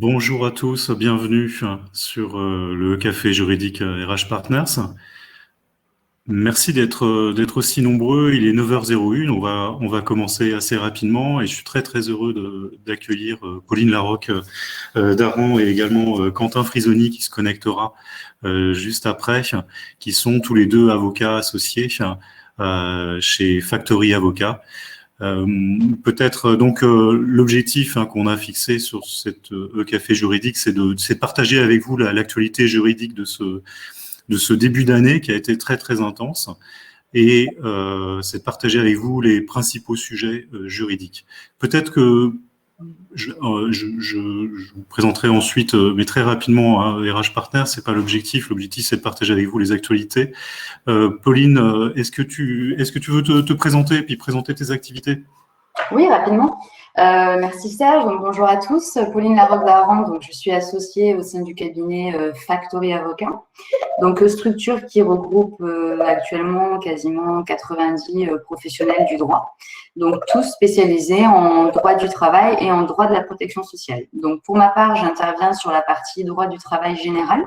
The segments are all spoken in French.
Bonjour à tous, bienvenue sur le Café juridique RH Partners. Merci d'être aussi nombreux. Il est 9h01, on va commencer assez rapidement et je suis très très heureux d'accueillir Pauline Larocque d'Aran et également Quentin Frisoni qui se connectera juste après, qui sont tous les deux avocats associés chez Factory Avocat. Peut-être donc l'objectif qu'on a fixé sur cette café juridique, c'est de partager avec vous l'actualité juridique de ce début d'année qui a été très très intense, et c'est de partager avec vous les principaux sujets juridiques. Peut-être que je vous présenterai ensuite, mais très rapidement, RH Partners, c'est pas l'objectif. L'objectif, c'est de partager avec vous les actualités. Pauline, est-ce que tu veux te présenter et puis présenter tes activités? Oui, rapidement. Merci Serge. Donc, bonjour à tous. Pauline Larocque d'Aran, donc je suis associée au sein du cabinet Factory Avocat. Donc structure qui regroupe actuellement quasiment 90 professionnels du droit. Donc tous spécialisés en droit du travail et en droit de la protection sociale. Donc pour ma part, j'interviens sur la partie droit du travail général.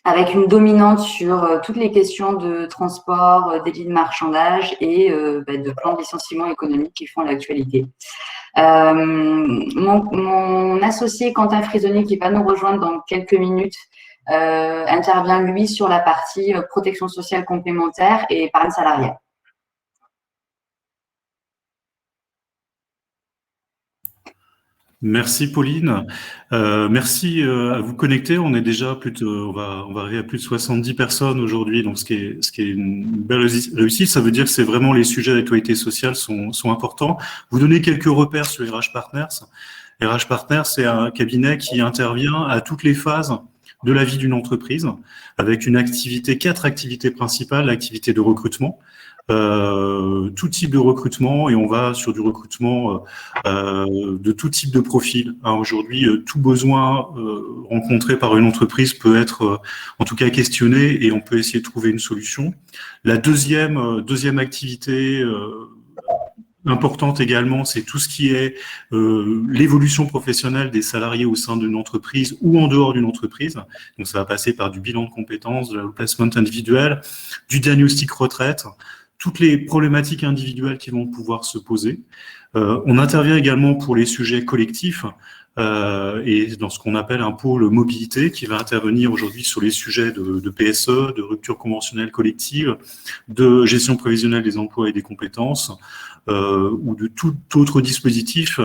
Avec une dominante sur toutes les questions de transport, délit de marchandage et de plans de licenciement économique qui font l'actualité. Mon associé Quentin Frisoni, qui va nous rejoindre dans quelques minutes, intervient lui sur la partie protection sociale complémentaire et épargne salariale. Merci Pauline. Merci à vous connecter. On est déjà on va arriver à plus de 70 personnes aujourd'hui, donc ce qui est une belle réussite. Ça veut dire que c'est vraiment les sujets d'actualité sociale sont importants. Vous donnez quelques repères sur RH Partners. RH Partners, c'est un cabinet qui intervient à toutes les phases de la vie d'une entreprise, avec quatre activités principales: l'activité de recrutement, tout type de recrutement, et on va sur du recrutement de tout type de profil. Aujourd'hui, tout besoin rencontré par une entreprise peut être en tout cas questionné, et on peut essayer de trouver une solution. La deuxième activité importante également, c'est tout ce qui est l'évolution professionnelle des salariés au sein d'une entreprise ou en dehors d'une entreprise. Donc ça va passer par du bilan de compétences, de la placement individuel, du diagnostic retraite, toutes les problématiques individuelles qui vont pouvoir se poser. On intervient également pour les sujets collectifs et dans ce qu'on appelle un pôle mobilité qui va intervenir aujourd'hui sur les sujets de PSE, de rupture conventionnelle collective, de gestion prévisionnelle des emplois et des compétences, ou de tout autre dispositif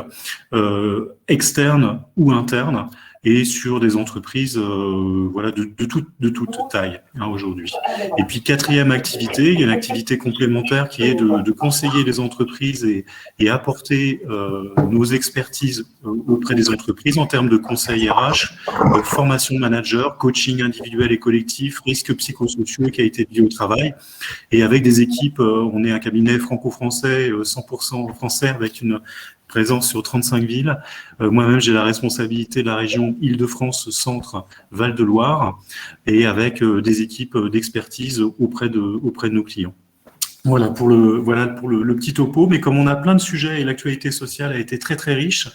externe ou interne, et sur des entreprises de toute taille aujourd'hui. Et puis quatrième activité, il y a une activité complémentaire qui est de conseiller les entreprises et apporter nos expertises auprès des entreprises en termes de conseils RH, formation de manager, coaching individuel et collectif, risques psychosociaux et qualité de vie au travail. Et avec des équipes, on est un cabinet franco-français, 100% français, avec une présence sur 35 villes. Moi-même, j'ai la responsabilité de la région Île-de-France Centre Val-de-Loire, et avec des équipes d'expertise auprès de nos clients. Voilà pour le petit topo. Mais comme on a plein de sujets et l'actualité sociale a été très très riche,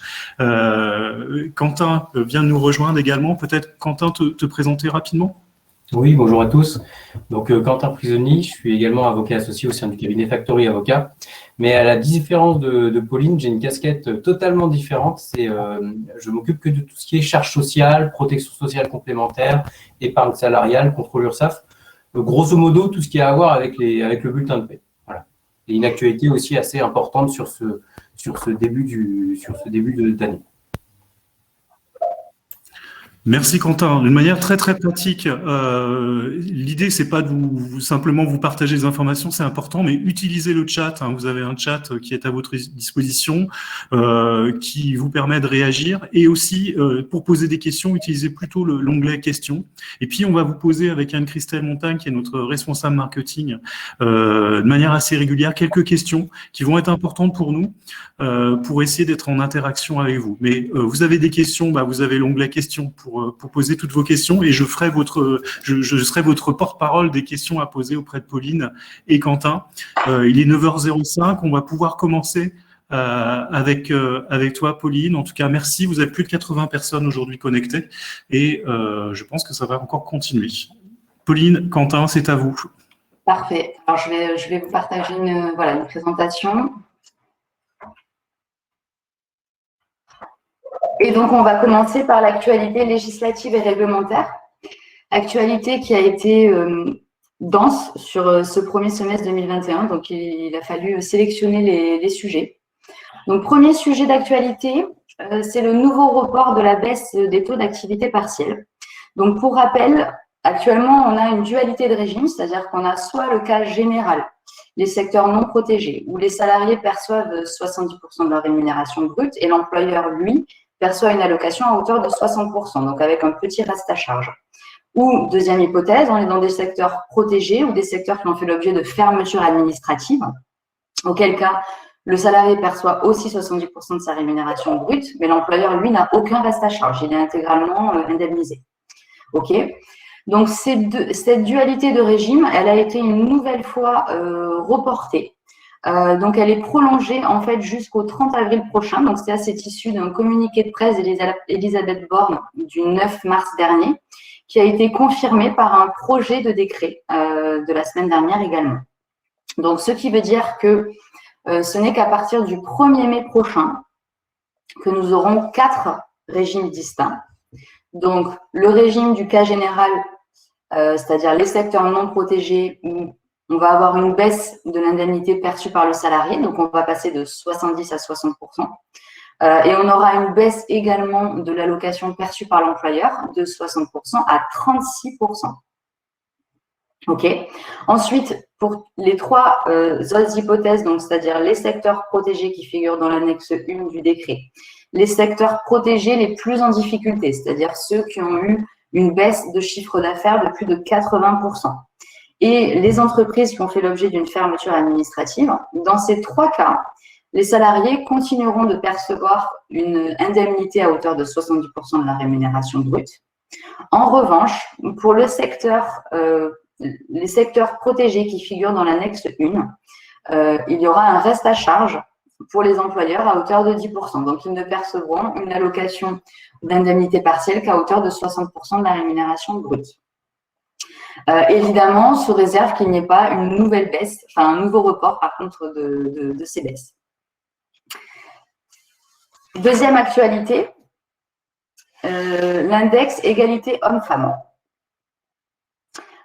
Quentin vient de nous rejoindre également. Peut-être Quentin te présenter rapidement. Oui, bonjour à tous. Donc, Quentin Frisoni, je suis également avocat associé au sein du cabinet Factory Avocat. Mais à la différence de Pauline, j'ai une casquette totalement différente. Je m'occupe que de tout ce qui est charges sociales, protection sociale complémentaire, épargne salariale, contrôle URSSAF. Grosso modo, tout ce qui a à voir avec le bulletin de paie. Voilà. Et une actualité aussi assez importante sur ce début d'année. Merci Quentin. D'une manière très très pratique, l'idée c'est pas de simplement vous partager des informations, c'est important, mais utilisez le chat. Vous avez un chat qui est à votre disposition, qui vous permet de réagir, et aussi pour poser des questions, utilisez plutôt l'onglet questions. Et puis on va vous poser avec Anne-Christelle Montagne, qui est notre responsable marketing, de manière assez régulière, quelques questions qui vont être importantes pour nous, pour essayer d'être en interaction avec vous. Mais vous avez des questions, vous avez l'onglet questions pour poser toutes vos questions, et je serai votre porte-parole des questions à poser auprès de Pauline et Quentin. Il est 9h05, on va pouvoir commencer avec toi, Pauline. En tout cas, merci. Vous avez plus de 80 personnes aujourd'hui connectées et je pense que ça va encore continuer. Pauline, Quentin, c'est à vous. Parfait. Alors, je vais vous partager une présentation. Et donc, on va commencer par l'actualité législative et réglementaire. Actualité qui a été dense sur ce premier semestre 2021. Donc, il a fallu sélectionner les sujets. Donc, premier sujet d'actualité, c'est le nouveau report de la baisse des taux d'activité partielle. Donc, pour rappel, actuellement, on a une dualité de régime, c'est-à-dire qu'on a soit le cas général, les secteurs non protégés, où les salariés perçoivent 70% de leur rémunération brute et l'employeur, lui, perçoit une allocation à hauteur de 60%, donc avec un petit reste à charge. Ou, deuxième hypothèse, on est dans des secteurs protégés ou des secteurs qui ont fait l'objet de fermetures administratives, auquel cas, le salarié perçoit aussi 70% de sa rémunération brute, mais l'employeur, lui, n'a aucun reste à charge, il est intégralement indemnisé. OK ? Donc, cette dualité de régime, elle a été une nouvelle fois reportée. Donc, elle est prolongée en fait jusqu'au 30 avril prochain. Donc, c'est issu d'un communiqué de presse d'Elisabeth Borne du 9 mars dernier, qui a été confirmé par un projet de décret de la semaine dernière également. Donc, ce qui veut dire que ce n'est qu'à partir du 1er mai prochain que nous aurons 4 régimes distincts. Donc, le régime du cas général, c'est-à-dire les secteurs non protégés où on va avoir une baisse de l'indemnité perçue par le salarié, donc on va passer de 70 à 60%. Et on aura une baisse également de l'allocation perçue par l'employeur de 60% à 36%. OK. Ensuite, pour les 3 autres hypothèses, donc c'est-à-dire les secteurs protégés qui figurent dans l'annexe 1 du décret, les secteurs protégés les plus en difficulté, c'est-à-dire ceux qui ont eu une baisse de chiffre d'affaires de plus de 80%. Et les entreprises qui ont fait l'objet d'une fermeture administrative, dans ces 3 cas, les salariés continueront de percevoir une indemnité à hauteur de 70% de la rémunération brute. En revanche, pour les secteurs protégés qui figurent dans l'annexe 1, il y aura un reste à charge pour les employeurs à hauteur de 10%. Donc, ils ne percevront une allocation d'indemnité partielle qu'à hauteur de 60% de la rémunération brute. Évidemment, sous réserve qu'il n'y ait pas une nouvelle baisse, enfin un nouveau report par contre de ces baisses. Deuxième actualité, l'index égalité hommes-femmes.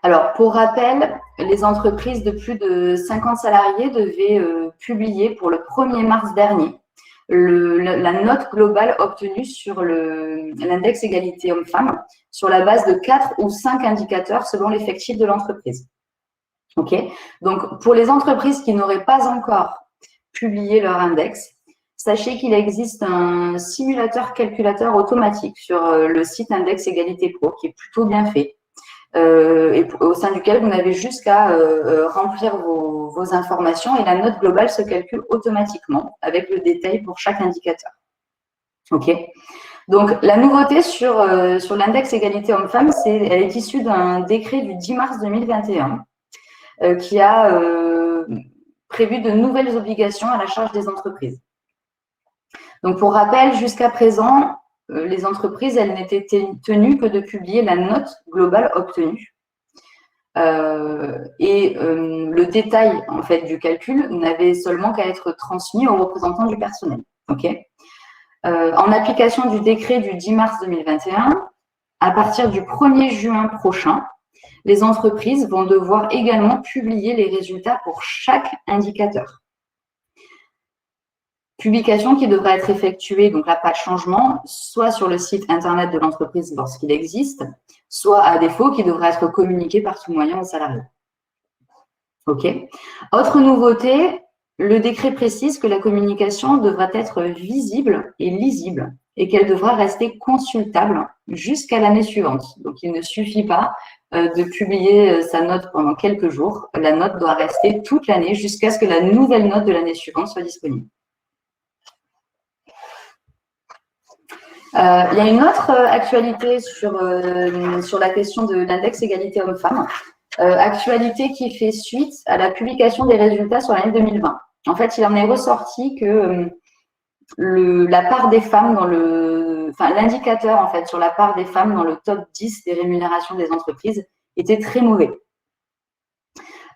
Alors, pour rappel, les entreprises de plus de 50 salariés devaient publier pour le 1er mars dernier la note globale obtenue sur l'index égalité hommes-femmes sur la base de 4 ou 5 indicateurs selon l'effectif de l'entreprise. OK ? Donc, pour les entreprises qui n'auraient pas encore publié leur index, sachez qu'il existe un simulateur calculateur automatique sur le site Index Égalité Pro qui est plutôt bien fait. Et au sein duquel vous n'avez juste qu'à remplir vos informations et la note globale se calcule automatiquement avec le détail pour chaque indicateur. OK. Donc, la nouveauté sur l'index égalité hommes-femmes, elle est issue d'un décret du 10 mars 2021 qui a prévu de nouvelles obligations à la charge des entreprises. Donc, pour rappel, jusqu'à présent, les entreprises, elles n'étaient tenues que de publier la note globale obtenue. Le détail en fait, du calcul n'avait seulement qu'à être transmis aux représentants du personnel. Okay. En application du décret du 10 mars 2021, à partir du 1er juin prochain, les entreprises vont devoir également publier les résultats pour chaque indicateur. Publication qui devra être effectuée, donc là, pas de changement, soit sur le site internet de l'entreprise lorsqu'il existe, soit à défaut, qui devra être communiqué par tout moyen aux salariés. OK. Autre nouveauté, le décret précise que la communication devra être visible et lisible et qu'elle devra rester consultable jusqu'à l'année suivante. Donc, il ne suffit pas de publier sa note pendant quelques jours. La note doit rester toute l'année jusqu'à ce que la nouvelle note de l'année suivante soit disponible. Il y a une autre actualité sur la question de l'index égalité hommes-femmes, actualité qui fait suite à la publication des résultats sur l'année 2020. en fait, il en est ressorti que la part des femmes dans l'indicateur en fait sur la part des femmes dans le top 10 des rémunérations des entreprises était très mauvais.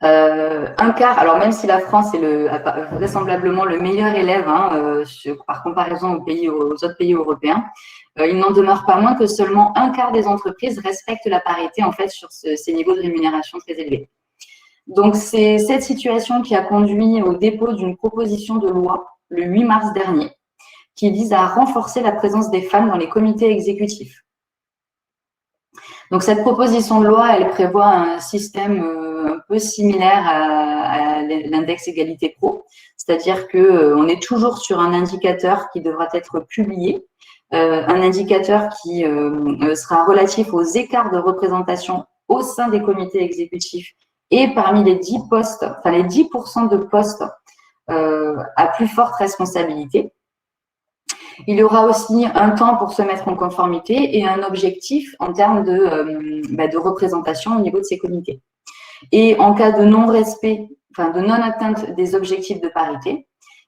Un quart, alors même si la France est vraisemblablement le meilleur élève par comparaison aux autres pays européens, il n'en demeure pas moins que seulement un quart des entreprises respectent la parité en fait sur ces niveaux de rémunération très élevés. Donc c'est cette situation qui a conduit au dépôt d'une proposition de loi le 8 mars dernier, qui vise à renforcer la présence des femmes dans les comités exécutifs. Donc, cette proposition de loi, elle prévoit un système un peu similaire à l'index égalité pro, c'est-à-dire qu'on est toujours sur un indicateur qui devra être publié, un indicateur qui sera relatif aux écarts de représentation au sein des comités exécutifs et parmi les 10 postes, enfin les 10% de postes à plus forte responsabilité. Il y aura aussi un temps pour se mettre en conformité et un objectif en termes de représentation au niveau de ces comités. Et en cas de non-respect, de non-atteinte des objectifs de parité,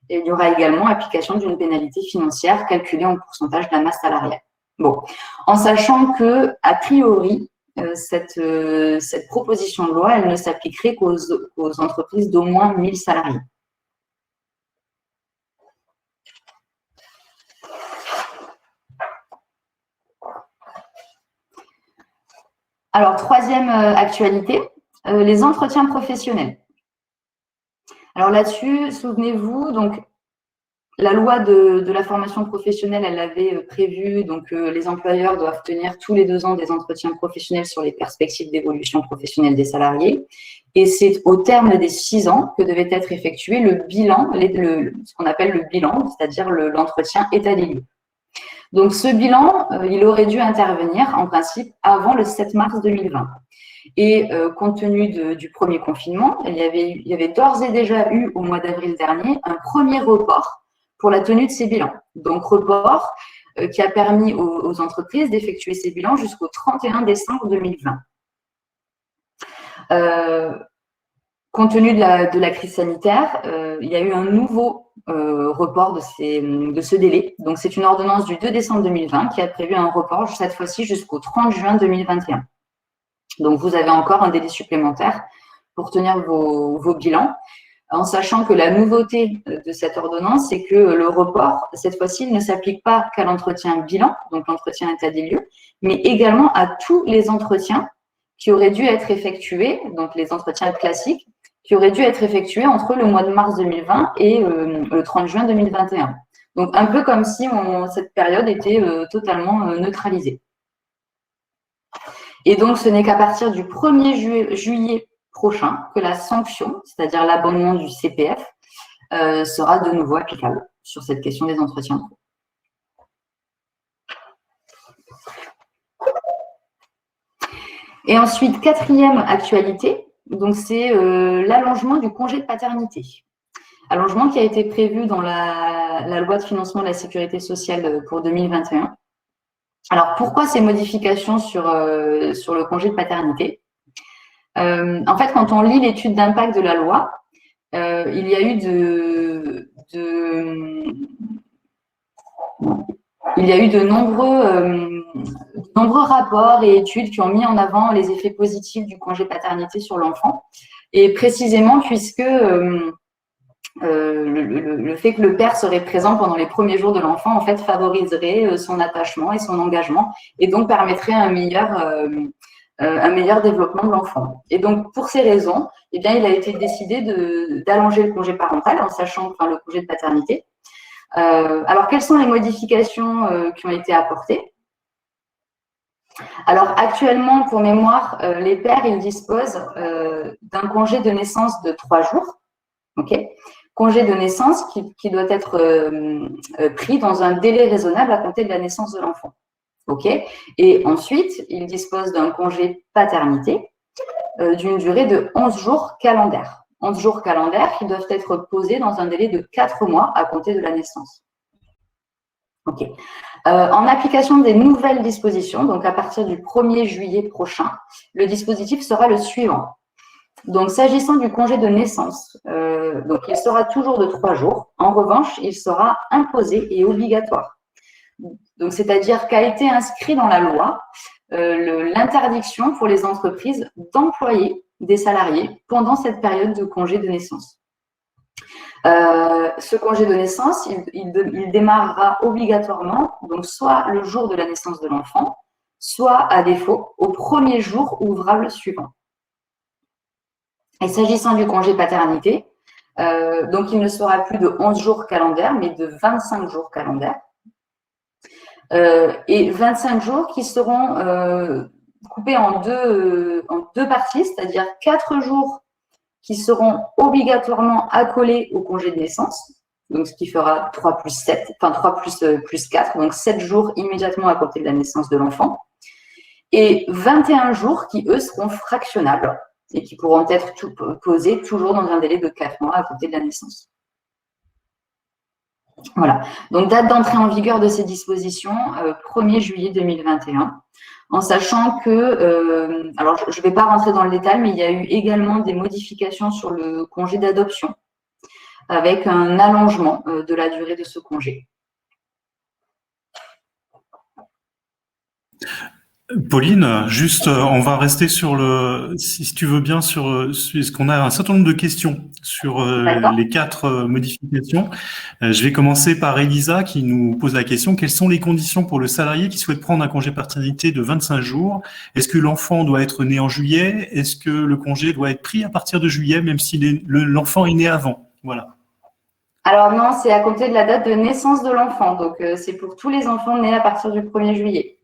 il y aura également application d'une pénalité financière calculée en pourcentage de la masse salariale. Bon, en sachant que, a priori, cette proposition de loi, elle ne s'appliquerait qu'aux entreprises d'au moins 1000 salariés. Alors, troisième actualité, les entretiens professionnels. Alors là-dessus, souvenez-vous, donc la loi de la formation professionnelle, elle avait prévu donc les employeurs doivent tenir tous les 2 ans des entretiens professionnels sur les perspectives d'évolution professionnelle des salariés. Et c'est au terme des 6 ans que devait être effectué le bilan, ce qu'on appelle le bilan, c'est-à-dire l'entretien état des lieux. Donc, ce bilan, il aurait dû intervenir, en principe, avant le 7 mars 2020. Et compte tenu du premier confinement, il y avait d'ores et déjà eu, au mois d'avril dernier, un premier report pour la tenue de ces bilans. Donc, report qui a permis aux entreprises d'effectuer ces bilans jusqu'au 31 décembre 2020. Compte tenu de la crise sanitaire, il y a eu un nouveau report de ce délai. Donc, c'est une ordonnance du 2 décembre 2020 qui a prévu un report, cette fois-ci, jusqu'au 30 juin 2021. Donc, vous avez encore un délai supplémentaire pour tenir vos bilans, en sachant que la nouveauté de cette ordonnance, c'est que le report, cette fois-ci, ne s'applique pas qu'à l'entretien bilan, donc l'entretien état des lieux, mais également à tous les entretiens qui auraient dû être effectués, donc les entretiens classiques, qui auraient dû être effectués entre le mois de mars 2020 et le 30 juin 2021. Donc, un peu comme si cette période était totalement neutralisée. Et donc, ce n'est qu'à partir du 1er juillet prochain que la sanction, c'est-à-dire l'abonnement du CPF, sera de nouveau applicable sur cette question des entretiens. Et ensuite, quatrième actualité, donc c'est l'allongement du congé de paternité. Allongement qui a été prévu dans la loi de financement de la sécurité sociale pour 2021. Alors, pourquoi ces modifications sur le congé de paternité? En fait, quand on lit l'étude d'impact de la loi, il y a eu de nombreux rapports et études qui ont mis en avant les effets positifs du congé paternité sur l'enfant. Et précisément, puisque le fait que le père serait présent pendant les premiers jours de l'enfant, en fait, favoriserait son attachement et son engagement et donc permettrait un meilleur développement de l'enfant. Et donc, pour ces raisons, eh bien, il a été décidé d'allonger le congé parental en sachant le congé de paternité. Alors, quelles sont les modifications qui ont été apportées? Alors, actuellement, pour mémoire, les pères, ils disposent d'un congé de naissance de 3 jours. Okay, congé de naissance qui doit être pris dans un délai raisonnable à compter de la naissance de l'enfant. Okay, et ensuite, ils disposent d'un congé paternité d'une durée de 11 jours calendaires. 11 jours calendaires qui doivent être posés dans un délai de 4 mois à compter de la naissance. Okay. En application des nouvelles dispositions, donc à partir du 1er juillet prochain, le dispositif sera le suivant. Donc, s'agissant du congé de naissance, donc il sera toujours de 3 jours. En revanche, il sera imposé et obligatoire. Donc, c'est-à-dire qu'a été inscrit dans la loi l'interdiction pour les entreprises d'employer des salariés pendant cette période de congé de naissance. Ce congé de naissance, il démarrera obligatoirement, donc soit le jour de la naissance de l'enfant, soit à défaut au premier jour ouvrable suivant. Et s'agissant du congé paternité, donc il ne sera plus de 11 jours calendaires, mais de 25 jours calendaires. Et 25 jours qui seront coupés en deux parties, c'est-à-dire 4 jours qui seront obligatoirement accolés au congé de naissance, donc ce qui fera 3 plus 7, enfin 3 plus 4, donc 7 jours immédiatement à côté de la naissance de l'enfant, et 21 jours qui, eux, seront fractionnables et qui pourront être posés toujours dans un délai de 4 mois à côté de la naissance. Voilà, donc date d'entrée en vigueur de ces dispositions, 1er juillet 2021, en sachant que, alors je ne vais pas rentrer dans le détail, mais il y a eu également des modifications sur le congé d'adoption, avec un allongement de la durée de ce congé. Pauline, juste, on va rester sur si tu veux bien, ce qu'on a un certain nombre de questions sur les 4 modifications. Je vais commencer par Elisa qui nous pose la question: quelles sont les conditions pour le salarié qui souhaite prendre un congé paternité de 25 jours? Est-ce que l'enfant doit être né en juillet? Est-ce que le congé doit être pris à partir de juillet, même si l'enfant est né avant? Voilà. Alors non, c'est à compter de la date de naissance de l'enfant. Donc, c'est pour tous les enfants nés à partir du 1er juillet.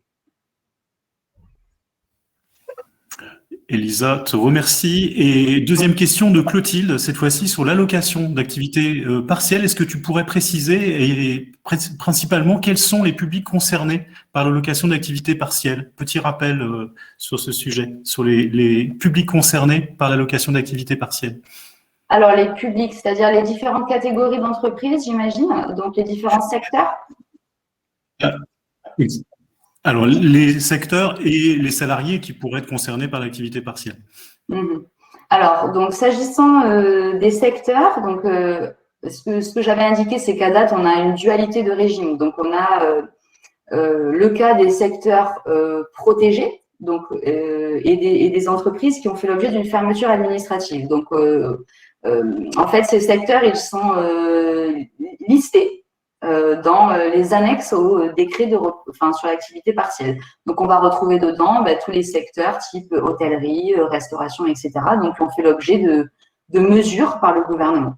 Elisa te remercie. Et deuxième question de Clotilde, cette fois-ci sur l'allocation d'activité partielle. Est-ce que tu pourrais préciser et principalement quels sont les publics concernés par l'allocation d'activité partielle? Petit rappel sur ce sujet, sur les publics concernés par l'allocation d'activité partielle. Alors, les publics, c'est-à-dire les différentes catégories d'entreprises, j'imagine, donc les différents secteurs? Alors, les secteurs et les salariés qui pourraient être concernés par l'activité partielle. Alors, donc, s'agissant des secteurs, donc, ce que j'avais indiqué, c'est qu'à date, on a une dualité de régime. Donc, on a le cas des secteurs protégés, donc, et des entreprises qui ont fait l'objet d'une fermeture administrative. Donc, en fait, ces secteurs, ils sont listés dans les annexes au décret sur l'activité partielle. Donc, on va retrouver dedans tous les secteurs type hôtellerie, restauration, etc. Donc, qui ont fait l'objet de mesures par le gouvernement.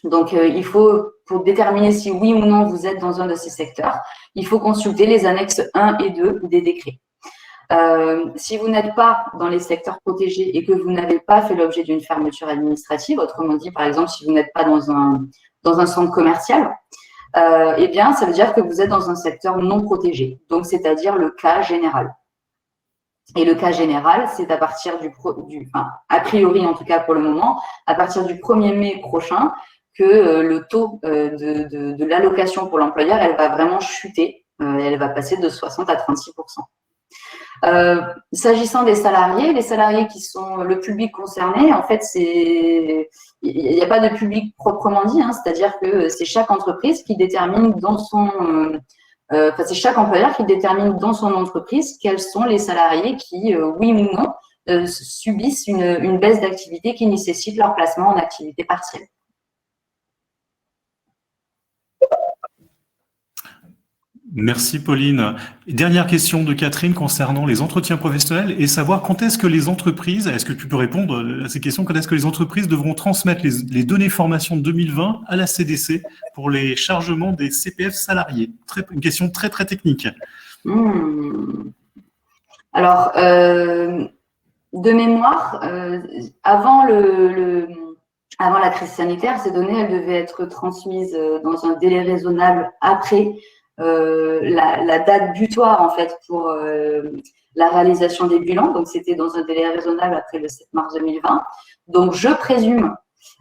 Donc, il faut, pour déterminer si oui ou non vous êtes dans un de ces secteurs, il faut consulter les annexes 1 et 2 des décrets. Si vous n'êtes pas dans les secteurs protégés et que vous n'avez pas fait l'objet d'une fermeture administrative, autrement dit, par exemple, si vous n'êtes pas dans un centre commercial, eh bien, ça veut dire que vous êtes dans un secteur non protégé, donc c'est-à-dire le cas général. Et le cas général, c'est à partir a priori en tout cas pour le moment, à partir du 1er mai prochain, que le taux de l'allocation pour l'employeur, elle va vraiment chuter, elle va passer de 60 à 36%. S'agissant des salariés, les salariés qui sont le public concerné, en fait, il n'y a pas de public proprement dit, c'est-à-dire que c'est chaque entreprise qui détermine c'est chaque employeur qui détermine dans son entreprise quels sont les salariés qui, oui ou non, subissent une baisse d'activité qui nécessite leur placement en activité partielle. Merci Pauline. Dernière question de Catherine concernant les entretiens professionnels et savoir quand est-ce que les entreprises, est-ce que tu peux répondre à ces questions, quand est-ce que les entreprises devront transmettre les données formation 2020 à la CDC pour les chargements des CPF salariés? Une question très très technique. Alors, de mémoire, avant la crise sanitaire, ces données elles devaient être transmises dans un délai raisonnable après la date butoir en fait pour la réalisation des bilans, donc c'était dans un délai raisonnable après le 7 mars 2020. Donc je présume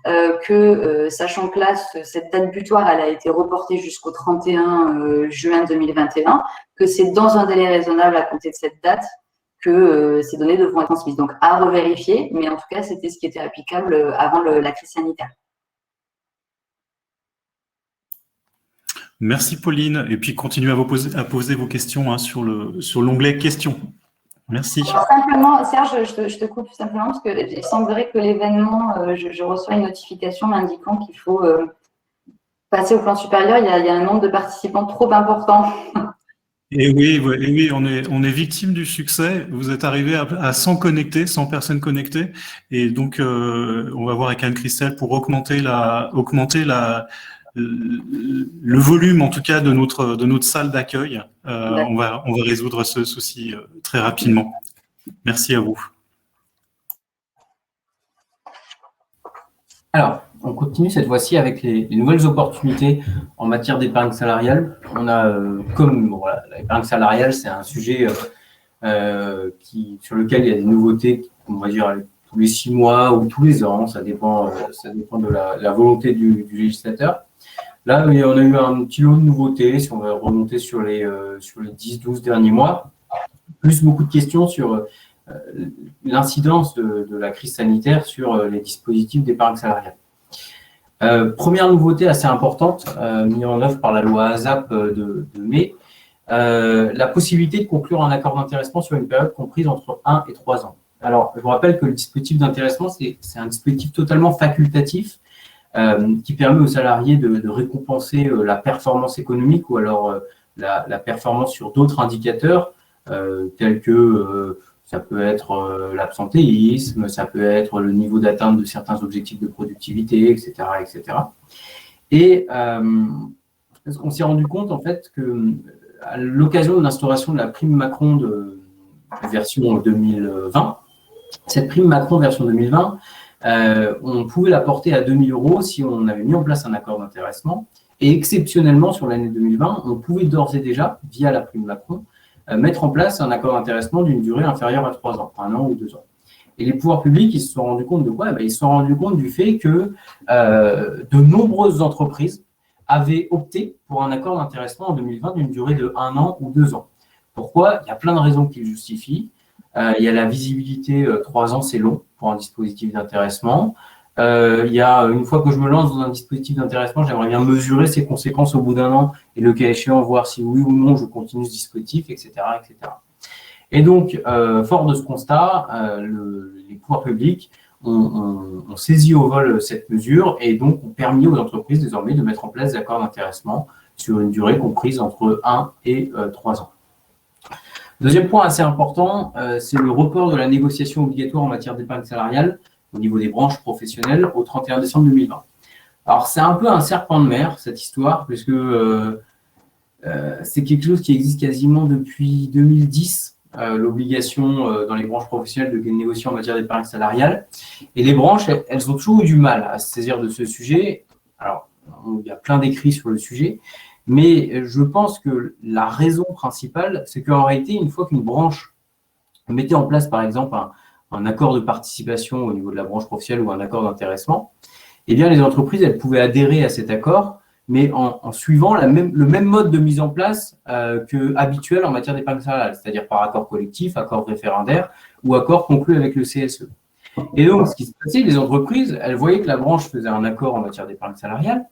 que, sachant que là, cette date butoir, elle a été reportée jusqu'au 31 juin 2021, que c'est dans un délai raisonnable à compter de cette date que ces données devront être transmises. Donc, à revérifier, mais en tout cas, c'était ce qui était applicable avant la crise sanitaire. Merci Pauline, et puis continuez à poser vos questions hein, sur l'onglet questions. Merci. Alors, simplement, Serge, je te coupe simplement parce qu'il semblerait que l'événement, je reçois une notification m'indiquant qu'il faut passer au plan supérieur. Il y a un nombre de participants trop important. Et oui, on est victime du succès. Vous êtes arrivé à 100 connectés, 100 personnes connectées, et donc on va voir avec Anne-Christelle pour augmenter le volume, en tout cas, de notre salle d'accueil. On va résoudre ce souci très rapidement. Merci à vous. Alors, on continue cette fois-ci avec les nouvelles opportunités en matière d'épargne salariale. On a, l'épargne salariale, c'est un sujet sur lequel il y a des nouveautés, on va dire, tous les 6 mois ou tous les ans. Ça dépend de la volonté du législateur. Là, on a eu un petit lot de nouveautés, si on va remonter sur les 10-12 derniers mois, plus beaucoup de questions sur l'incidence de la crise sanitaire sur les dispositifs d'épargne salariale. Première nouveauté assez importante, mise en œuvre par la loi ASAP de mai, la possibilité de conclure un accord d'intéressement sur une période comprise entre 1 et 3 ans. Alors, je vous rappelle que le dispositif d'intéressement, c'est un dispositif totalement facultatif, qui permet aux salariés de récompenser la performance économique ou alors la performance sur d'autres indicateurs tels que ça peut être l'absentéisme, ça peut être le niveau d'atteinte de certains objectifs de productivité, etc. etc. Et on s'est rendu compte en fait que à l'occasion de l'instauration de la prime Macron de version 2020, cette prime Macron version 2020, on pouvait la porter à 2 000 € si on avait mis en place un accord d'intéressement. Et exceptionnellement, sur l'année 2020, on pouvait d'ores et déjà, via la prime Macron, mettre en place un accord d'intéressement d'une durée inférieure à 3 ans, 1 an ou 2 ans. Et les pouvoirs publics, ils se sont rendus compte de quoi? Ils se sont rendus compte du fait que de nombreuses entreprises avaient opté pour un accord d'intéressement en 2020 d'une durée de 1 an ou 2 ans. Pourquoi? Il y a plein de raisons qui le justifient. Il y a la visibilité, 3 ans, c'est long pour un dispositif d'intéressement. Il y a, une fois que je me lance dans un dispositif d'intéressement, j'aimerais bien mesurer ses conséquences au bout d'1 an et le cas échéant, voir si oui ou non je continue ce dispositif, etc. etc. Et donc, fort de ce constat, les pouvoirs publics ont saisi au vol cette mesure et donc ont permis aux entreprises désormais de mettre en place des accords d'intéressement sur une durée comprise entre 1 et 3 ans. Deuxième point assez important, c'est le report de la négociation obligatoire en matière d'épargne salariale au niveau des branches professionnelles au 31 décembre 2020. Alors, c'est un peu un serpent de mer, cette histoire, puisque c'est quelque chose qui existe quasiment depuis 2010, l'obligation dans les branches professionnelles de négocier en matière d'épargne salariale. Et les branches, elles ont toujours eu du mal à se saisir de ce sujet. Alors, il y a plein d'écrits sur le sujet, mais je pense que la raison principale, c'est qu'en réalité, une fois qu'une branche mettait en place, par exemple, un accord de participation au niveau de la branche professionnelle ou un accord d'intéressement, eh bien, les entreprises, elles pouvaient adhérer à cet accord, mais en suivant le même mode de mise en place habituel en matière d'épargne salariale, c'est-à-dire par accord collectif, accord référendaire ou accord conclu avec le CSE. Et donc, ce qui se passait, les entreprises, elles voyaient que la branche faisait un accord en matière d'épargne salariale,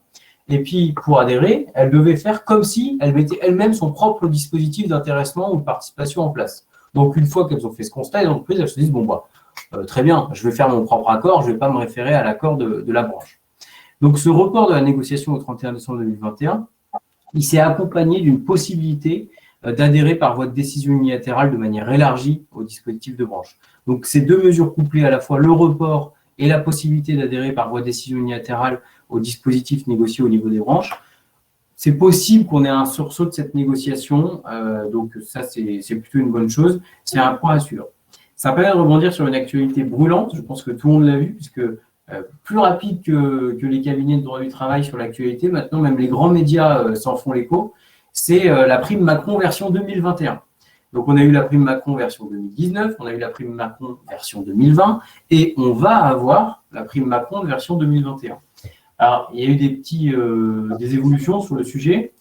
et puis, pour adhérer, elles devaient faire comme si elles mettaient elles-mêmes son propre dispositif d'intéressement ou de participation en place. Donc, une fois qu'elles ont fait ce constat, les entreprises, elles se disent, bon, très bien, je vais faire mon propre accord, je ne vais pas me référer à l'accord de la branche. Donc, ce report de la négociation au 31 décembre 2021, il s'est accompagné d'une possibilité d'adhérer par voie de décision unilatérale de manière élargie au dispositif de branche. Donc, ces deux mesures couplées, à la fois le report et la possibilité d'adhérer par voie de décision unilatérale au dispositif négocié au niveau des branches, c'est possible qu'on ait un sursaut de cette négociation, donc ça, c'est plutôt une bonne chose. C'est un point à suivre. Ça permet de rebondir sur une actualité brûlante, je pense que tout le monde l'a vu, puisque plus rapide que les cabinets de droit du travail sur l'actualité, maintenant même les grands médias s'en font l'écho, c'est la prime Macron version 2021. Donc on a eu la prime Macron version 2019, on a eu la prime Macron version 2020, et on va avoir la prime Macron version 2021. Alors, il y a eu des évolutions sur le sujet.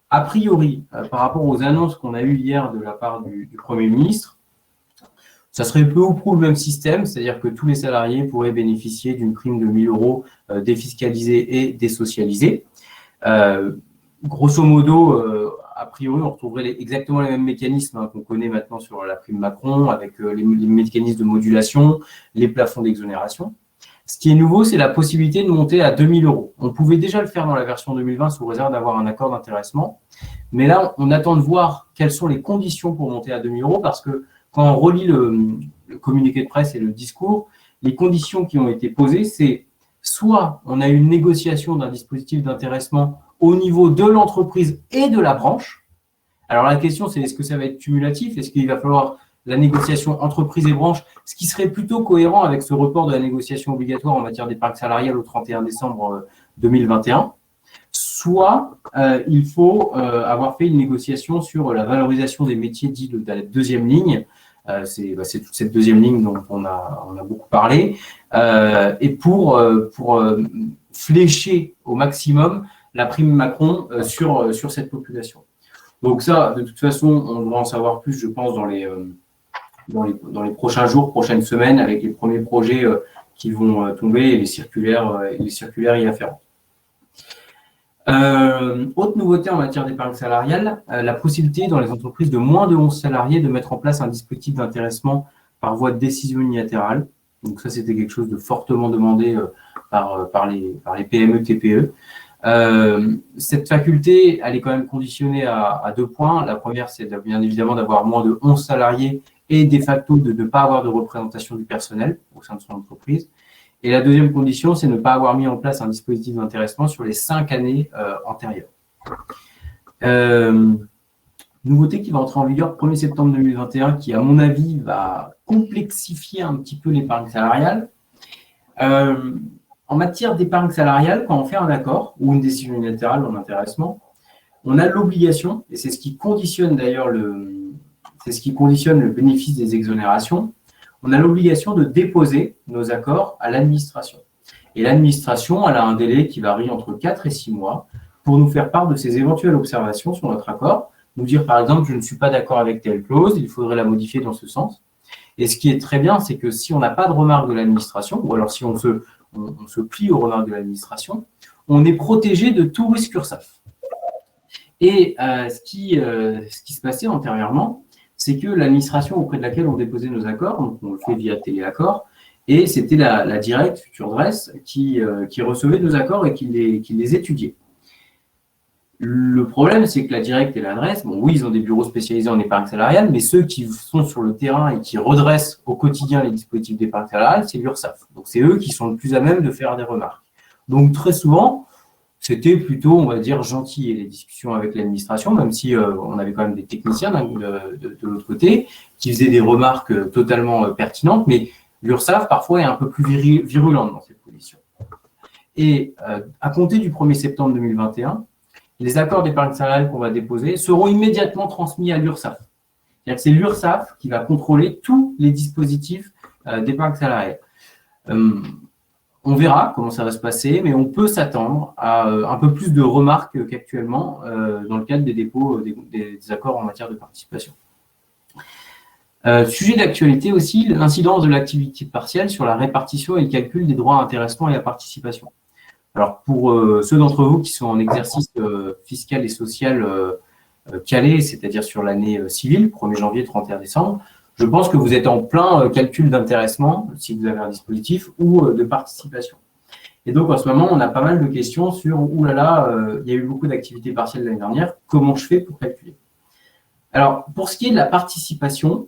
A priori, par rapport aux annonces qu'on a eues hier de la part du Premier ministre, Ça serait peu ou prou le même système, c'est-à-dire que tous les salariés pourraient bénéficier d'une prime de 1 000 euros défiscalisée et désocialisée. Grosso modo, a priori, on retrouverait exactement les mêmes mécanismes qu'on connaît maintenant sur la prime Macron, avec les mécanismes de modulation, les plafonds d'exonération. Ce qui est nouveau, c'est la possibilité de monter à 2 000 euros. On pouvait déjà le faire dans la version 2020 sous réserve d'avoir un accord d'intéressement. Mais là, on attend de voir quelles sont les conditions pour monter à 2 000 euros parce que quand on relit le communiqué de presse et le discours, les conditions qui ont été posées, c'est soit on a une négociation d'un dispositif d'intéressement au niveau de l'entreprise et de la branche. Alors la question, c'est est-ce que ça va être cumulatif? Est-ce qu'il va falloir la négociation entreprise et branche, ce qui serait plutôt cohérent avec ce report de la négociation obligatoire en matière d'épargne salariale au 31 décembre 2021, soit il faut avoir fait une négociation sur la valorisation des métiers dits de la deuxième ligne, c'est toute cette deuxième ligne dont on a beaucoup parlé, et pour flécher au maximum la prime Macron sur cette population. Donc ça, de toute façon, on devra en savoir plus, je pense, dans les prochains jours, prochaines semaines, avec les premiers projets qui vont tomber et les circulaires y afférentes. Autre nouveauté en matière d'épargne salariale, la possibilité dans les entreprises de moins de 11 salariés de mettre en place un dispositif d'intéressement par voie de décision unilatérale. Donc ça, c'était quelque chose de fortement demandé par les PME, TPE. Cette faculté, elle est quand même conditionnée à 2 points. La première, c'est bien évidemment d'avoir moins de 11 salariés et de facto de ne pas avoir de représentation du personnel au sein de son entreprise. Et la deuxième condition, c'est ne pas avoir mis en place un dispositif d'intéressement sur les 5 années antérieures. Nouveauté qui va entrer en vigueur le 1er septembre 2021, qui, à mon avis, va complexifier un petit peu l'épargne salariale. En matière d'épargne salariale, quand on fait un accord ou une décision unilatérale en intéressement, on a l'obligation, et c'est ce qui conditionne d'ailleurs le bénéfice des exonérations, on a l'obligation de déposer nos accords à l'administration. Et l'administration, elle a un délai qui varie entre 4 et 6 mois pour nous faire part de ses éventuelles observations sur notre accord, nous dire par exemple, je ne suis pas d'accord avec telle clause, il faudrait la modifier dans ce sens. Et ce qui est très bien, c'est que si on n'a pas de remarques de l'administration, ou alors si on se plie aux remarques de l'administration, on est protégé de tout risque URSSAF. Et ce qui se passait antérieurement, c'est que l'administration auprès de laquelle on déposait nos accords, donc on le fait via téléaccord, et c'était la Direct, future DRES, qui recevait nos accords et qui les étudiait. Le problème, c'est que la Direct et la DRES, bon, oui, ils ont des bureaux spécialisés en épargne salariale, mais ceux qui sont sur le terrain et qui redressent au quotidien les dispositifs d'épargne salariale, c'est l'URSSAF. Donc, c'est eux qui sont le plus à même de faire des remarques. Donc, très souvent, c'était plutôt, on va dire, gentil les discussions avec l'administration, même si on avait quand même des techniciens de l'autre côté qui faisaient des remarques totalement pertinentes, mais l'URSSAF, parfois, est un peu plus virulente dans cette position. Et à compter du 1er septembre 2021, les accords d'épargne salariale qu'on va déposer seront immédiatement transmis à l'URSSAF. C'est-à-dire que c'est l'URSSAF qui va contrôler tous les dispositifs d'épargne salariale. On verra comment ça va se passer, mais on peut s'attendre à un peu plus de remarques qu'actuellement dans le cadre des dépôts des accords en matière de participation. Sujet d'actualité aussi, l'incidence de l'activité partielle sur la répartition et le calcul des droits à intéressement et à participation. Alors, pour ceux d'entre vous qui sont en exercice fiscal et social calé, c'est-à-dire sur l'année civile, 1er janvier, 31 décembre, je pense que vous êtes en plein calcul d'intéressement, si vous avez un dispositif, ou de participation. Et donc, en ce moment, on a pas mal de questions sur « oulala, il y a eu beaucoup d'activités partielles l'année dernière, comment je fais pour calculer ?» Alors, pour ce qui est de la participation,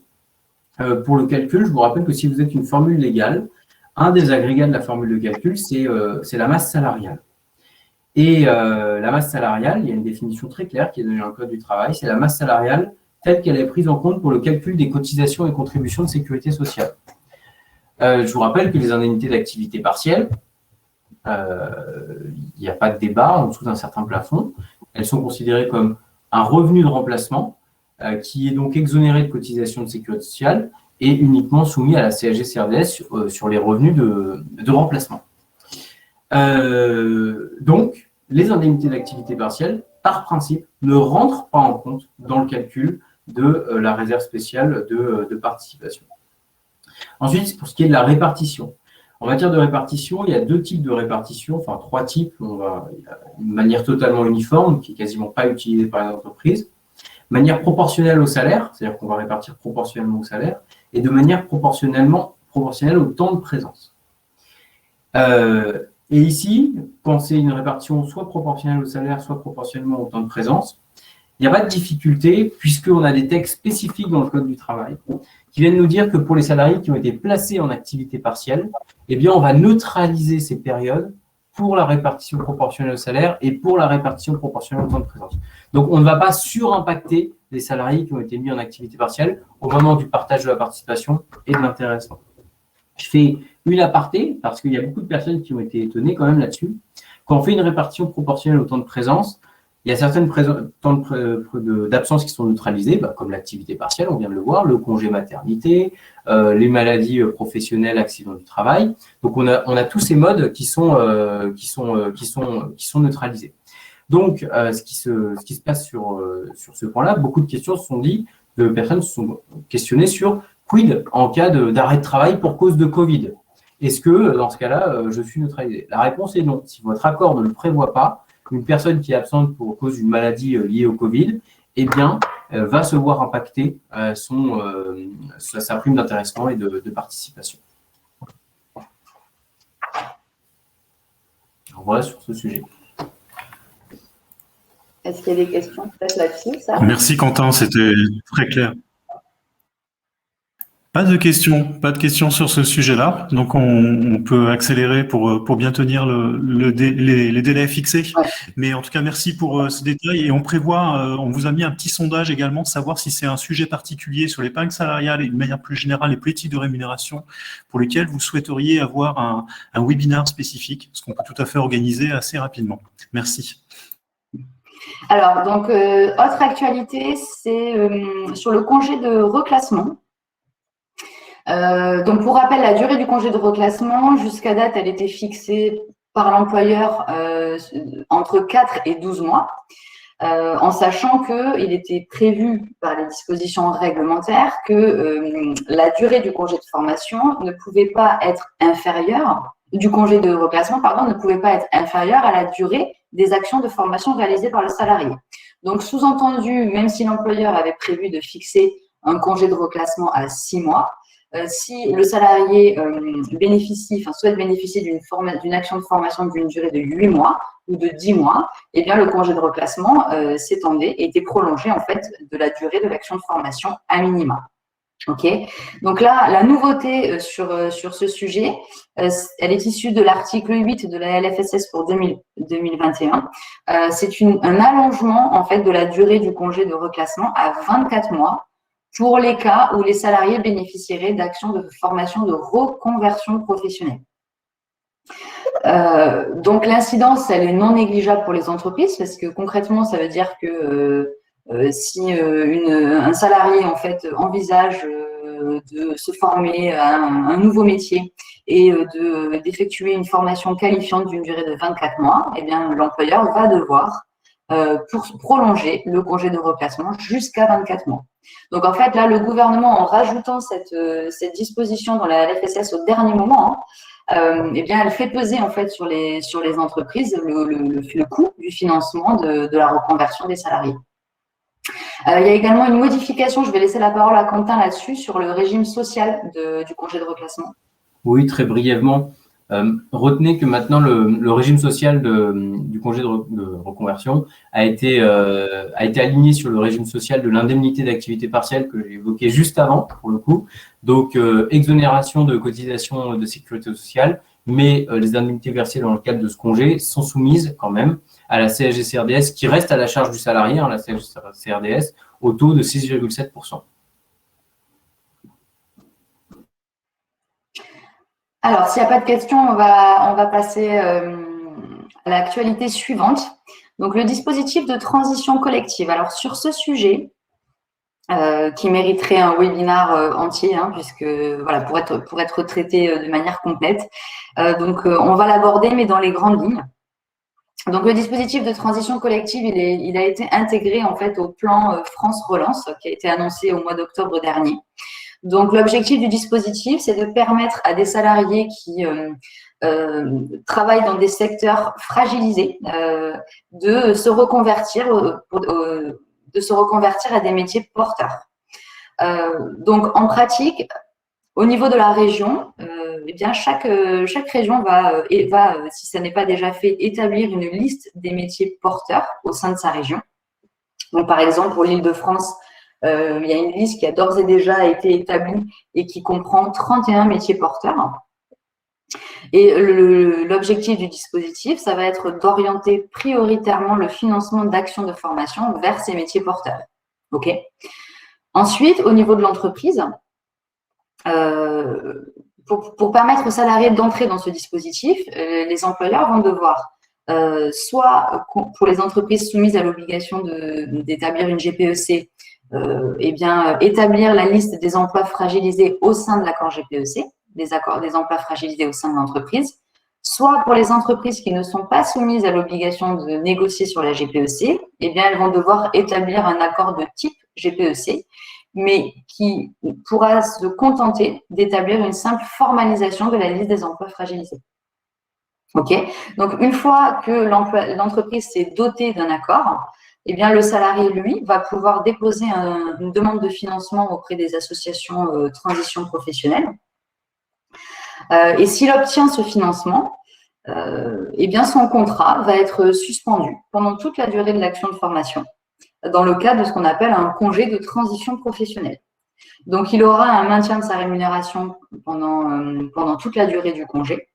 pour le calcul, je vous rappelle que si vous êtes une formule légale, un des agrégats de la formule de calcul, c'est la masse salariale. Et la masse salariale, il y a une définition très claire qui est donnée dans le Code du travail, c'est la masse salariale telle qu'elle est prise en compte pour le calcul des cotisations et contributions de sécurité sociale. Je vous rappelle que les indemnités d'activité partielle, il n'y a pas de débat en dessous d'un certain plafond. Elles sont considérées comme un revenu de remplacement qui est donc exonéré de cotisations de sécurité sociale et uniquement soumis à la CSG-CRDS sur les revenus de remplacement. Donc, les indemnités d'activité partielle, par principe, ne rentrent pas en compte dans le calcul de la réserve spéciale de participation. Ensuite, pour ce qui est de la répartition. En matière de répartition, il y a deux types de répartition, enfin trois types. Il y a une manière totalement uniforme, qui n'est quasiment pas utilisée par les entreprises. Manière proportionnelle au salaire, c'est-à-dire qu'on va répartir proportionnellement au salaire, et de manière proportionnelle au temps de présence. Et ici, quand c'est une répartition soit proportionnelle au salaire, soit proportionnellement au temps de présence, il n'y a pas de difficulté puisqu'on a des textes spécifiques dans le Code du travail qui viennent nous dire que pour les salariés qui ont été placés en activité partielle, eh bien, on va neutraliser ces périodes pour la répartition proportionnelle au salaire et pour la répartition proportionnelle au temps de présence. Donc, on ne va pas surimpacter les salariés qui ont été mis en activité partielle au moment du partage de la participation et de l'intéressement. Je fais une aparté parce qu'il y a beaucoup de personnes qui ont été étonnées quand même là-dessus. Quand on fait une répartition proportionnelle au temps de présence, il y a certaines temps d'absence qui sont neutralisés, comme l'activité partielle, on vient de le voir, le congé maternité, les maladies professionnelles, accidents du travail. Donc, on a tous ces modes qui sont neutralisés. Donc, ce qui se passe sur ce point-là, beaucoup de questions se sont dites, de personnes se sont questionnées sur quid en cas d'arrêt de travail pour cause de Covid. Est-ce que, dans ce cas-là, je suis neutralisé? La réponse est non. Si votre accord ne le prévoit pas, une personne qui est absente pour cause d'une maladie liée au Covid, eh bien, va se voir impacter sa prime d'intéressement et de participation. Alors, voilà sur ce sujet. Est-ce qu'il y a des questions peut-être là-dessus, ça? Merci Quentin, c'était très clair. Pas de questions sur ce sujet-là. Donc, on peut accélérer pour bien tenir les délais fixés. Ouais. Mais en tout cas, merci pour ce détail. Et on prévoit, on vous a mis un petit sondage également, savoir si c'est un sujet particulier sur l'épargne salariale et de manière plus générale les politiques de rémunération pour lesquelles vous souhaiteriez avoir un webinaire spécifique, ce qu'on peut tout à fait organiser assez rapidement. Merci. Alors, donc, autre actualité, c'est sur le congé de reclassement. Donc, pour rappel, la durée du congé de reclassement, jusqu'à date, elle était fixée par l'employeur entre 4 et 12 mois, en sachant qu'il était prévu par les dispositions réglementaires que la durée du congé de formation ne pouvait pas être inférieure, du congé de reclassement, pardon, ne pouvait pas être inférieure à la durée des actions de formation réalisées par le salarié. Donc, sous-entendu, même si l'employeur avait prévu de fixer un congé de reclassement à 6 mois, si le salarié souhaite bénéficier d'une action de formation d'une durée de 8 mois ou de 10 mois, eh bien, le congé de reclassement s'étendait et était prolongé en fait de la durée de l'action de formation à minima. Ok. Donc là, la nouveauté sur ce sujet, elle est issue de l'article 8 de la LFSS pour 2021. C'est un allongement en fait de la durée du congé de reclassement à 24 mois. Pour les cas où les salariés bénéficieraient d'actions de formation de reconversion professionnelle. Donc, l'incidence, elle est non négligeable pour les entreprises parce que concrètement, ça veut dire que si un salarié en fait envisage de se former à un nouveau métier et d'effectuer une formation qualifiante d'une durée de 24 mois, eh bien, l'employeur va devoir pour prolonger le congé de reclassement jusqu'à 24 mois. Donc, en fait, là, le gouvernement, en rajoutant cette disposition dans la LFSS au dernier moment, eh bien, elle fait peser, en fait, sur les entreprises le coût du financement de la reconversion des salariés. Il y a également une modification, je vais laisser la parole à Quentin là-dessus, sur le régime social du congé de reclassement. Oui, très brièvement. Retenez que maintenant, le régime social du congé de reconversion a été aligné sur le régime social de l'indemnité d'activité partielle que j'ai évoqué juste avant, pour le coup. Donc, exonération de cotisation de sécurité sociale, mais les indemnités versées dans le cadre de ce congé sont soumises quand même à la CSG-CRDS qui reste à la charge du salarié, la CSG-CRDS, au taux de 6,7%. Alors, s'il n'y a pas de questions, on va passer à l'actualité suivante. Donc, le dispositif de transition collective. Alors, sur ce sujet, qui mériterait un webinaire entier, puisque voilà, pour être traité de manière complète. Donc, on va l'aborder, mais dans les grandes lignes. Donc, le dispositif de transition collective, il a été intégré en fait au plan France Relance, qui a été annoncé au mois d'octobre dernier. Donc, l'objectif du dispositif, c'est de permettre à des salariés qui travaillent dans des secteurs fragilisés de se reconvertir à des métiers porteurs. Donc, en pratique, au niveau de la région, eh bien chaque région va, si ça n'est pas déjà fait, établir une liste des métiers porteurs au sein de sa région. Donc, par exemple, pour l'Île-de-France, il y a une liste qui a d'ores et déjà été établie et qui comprend 31 métiers porteurs. Et l'objectif du dispositif, ça va être d'orienter prioritairement le financement d'actions de formation vers ces métiers porteurs. OK. Ensuite, au niveau de l'entreprise, pour permettre aux salariés d'entrer dans ce dispositif, les employeurs vont devoir, soit pour les entreprises soumises à l'obligation d'établir une GPEC, établir la liste des emplois fragilisés au sein de l'accord GPEC, des emplois fragilisés au sein de l'entreprise, soit pour les entreprises qui ne sont pas soumises à l'obligation de négocier sur la GPEC, eh bien, elles vont devoir établir un accord de type GPEC, mais qui pourra se contenter d'établir une simple formalisation de la liste des emplois fragilisés. OK? Donc, une fois que l'entreprise s'est dotée d'un accord, eh bien, le salarié, lui, va pouvoir déposer une demande de financement auprès des associations transition professionnelle. Et s'il obtient ce financement, eh bien, son contrat va être suspendu pendant toute la durée de l'action de formation, dans le cadre de ce qu'on appelle un congé de transition professionnelle. Donc, il aura un maintien de sa rémunération pendant toute la durée du congé.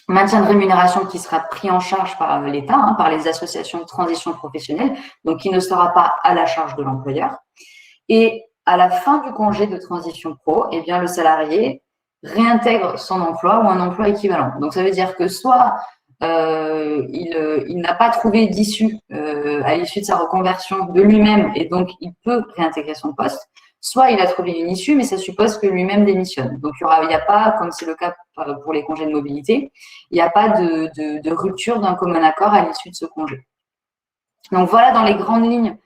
Maintien de rémunération qui sera pris en charge par l'État, par les associations de transition professionnelle, donc qui ne sera pas à la charge de l'employeur. Et à la fin du congé de transition pro, eh bien, le salarié réintègre son emploi ou un emploi équivalent. Donc, ça veut dire que soit il n'a pas trouvé d'issue à l'issue de sa reconversion de lui-même et donc il peut réintégrer son poste, soit il a trouvé une issue, mais ça suppose que lui-même démissionne. Donc, il n'y a pas, comme c'est le cas pour les congés de mobilité, il n'y a pas de rupture d'un commun accord à l'issue de ce congé. Donc, voilà dans les grandes lignes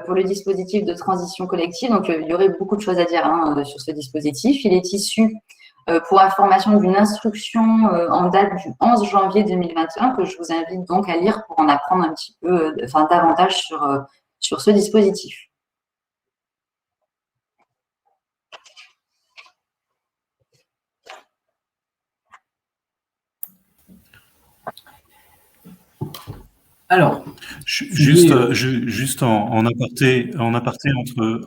pour le dispositif de transition collective. Donc, il y aurait beaucoup de choses à dire sur ce dispositif. Il est issu, pour information, d'une instruction en date du 11 janvier 2021 que je vous invite donc à lire pour en apprendre un petit peu, davantage sur ce dispositif. Alors, juste en aparté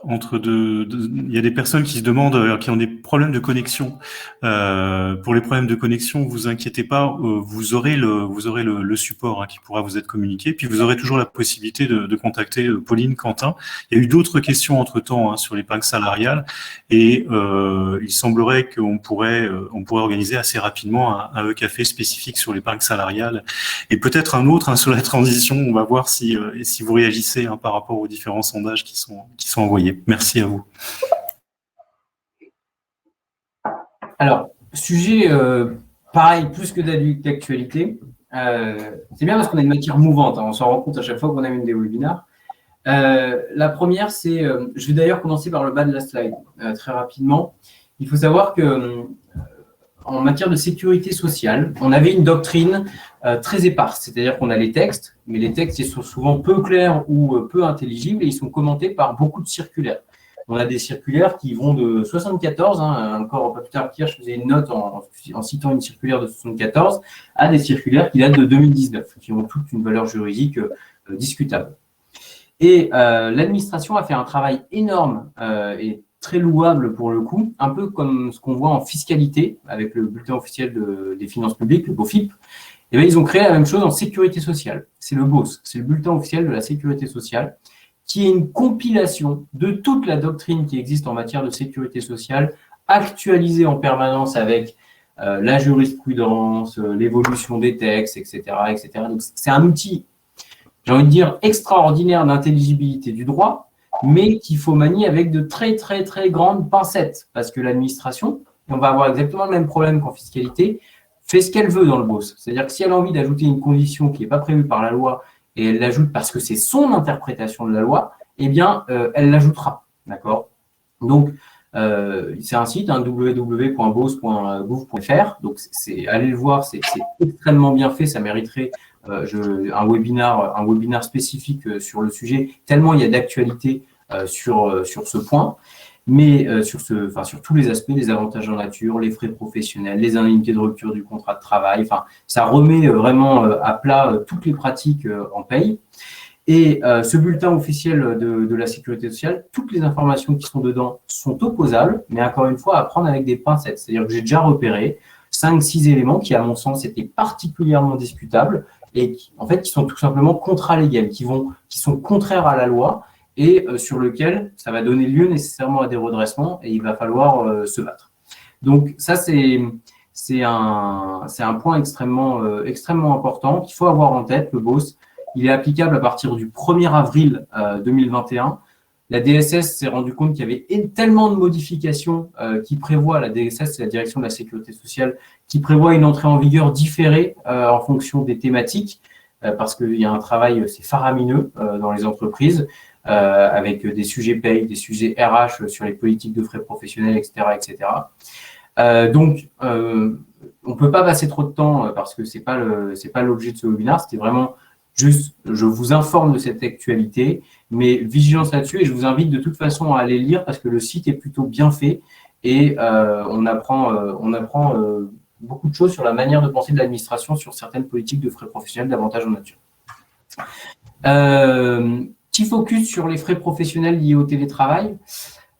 entre deux, il y a des personnes qui se demandent, qui ont des problèmes de connexion. Pour les problèmes de connexion, vous inquiétez pas, vous aurez le support qui pourra vous être communiqué. Puis vous aurez toujours la possibilité de contacter Pauline, Quentin. Il y a eu d'autres questions entre-temps sur l'épargne salariale et il semblerait qu'on pourrait organiser assez rapidement un e-café spécifique sur l'épargne salariale et peut-être un autre sur la transition. On va voir si vous réagissez par rapport aux différents sondages qui sont envoyés. Merci à vous. Alors, sujet pareil, plus que d'actualité. C'est bien parce qu'on a une matière mouvante. On s'en rend compte à chaque fois qu'on a une des webinars. La première, c'est, je vais d'ailleurs commencer par le bas de la slide, très rapidement. Il faut savoir que en matière de sécurité sociale, on avait une doctrine très éparse, c'est-à-dire qu'on a les textes, mais les textes ils sont souvent peu clairs ou peu intelligibles et ils sont commentés par beaucoup de circulaires. On a des circulaires qui vont de 74, encore pas plus tard qu'hier, je faisais une note en citant une circulaire de 74, à des circulaires qui datent de 2019, qui ont toute une valeur juridique discutable. Et l'administration a fait un travail énorme et très louable pour le coup, un peu comme ce qu'on voit en fiscalité avec le bulletin officiel des finances publiques, le BOFIP. Et bien, ils ont créé la même chose en sécurité sociale. C'est le BOS, c'est le bulletin officiel de la sécurité sociale, qui est une compilation de toute la doctrine qui existe en matière de sécurité sociale, actualisée en permanence avec la jurisprudence, l'évolution des textes, etc., etc. Donc, c'est un outil, j'ai envie de dire, extraordinaire d'intelligibilité du droit, mais qu'il faut manier avec de très, très, très grandes pincettes, parce que l'administration, et on va avoir exactement le même problème qu'en fiscalité, fait ce qu'elle veut dans le BOS. C'est-à-dire que si elle a envie d'ajouter une condition qui n'est pas prévue par la loi, et elle l'ajoute parce que c'est son interprétation de la loi, eh bien, elle l'ajoutera, d'accord? Donc, C'est un site, www.bose.gouv.fr. Donc, allez le voir, c'est extrêmement bien fait. Ça mériterait un webinaire spécifique sur le sujet, tellement il y a d'actualité sur ce point. Mais sur tous les aspects, les avantages en nature, les frais professionnels, les indemnités de rupture du contrat de travail, ça remet vraiment à plat toutes les pratiques en paye. Et ce bulletin officiel de la sécurité sociale, toutes les informations qui sont dedans sont opposables, mais encore une fois, à prendre avec des pincettes. C'est-à-dire que j'ai déjà repéré 5-6 éléments qui, à mon sens, étaient particulièrement discutables et qui sont tout simplement contralégaux, qui sont contraires à la loi et sur lequel ça va donner lieu nécessairement à des redressements et il va falloir se battre. Donc ça, c'est un point extrêmement important qu'il faut avoir en tête, le BOSS. Il est applicable à partir du 1er avril 2021. La DSS s'est rendu compte qu'il y avait tellement de modifications qui prévoient, la DSS, c'est la Direction de la Sécurité sociale, qui prévoit une entrée en vigueur différée en fonction des thématiques, parce qu'il y a un travail, c'est faramineux dans les entreprises, avec des sujets paye, des sujets RH sur les politiques de frais professionnels, etc. etc. Donc, on ne peut pas passer trop de temps parce que ce n'est pas l'objet de ce webinaire, c'était vraiment juste, je vous informe de cette actualité, mais vigilance là-dessus et je vous invite de toute façon à aller lire parce que le site est plutôt bien fait et on apprend beaucoup de choses sur la manière de penser de l'administration sur certaines politiques de frais professionnels d'avantages en nature. Petit focus sur les frais professionnels liés au télétravail.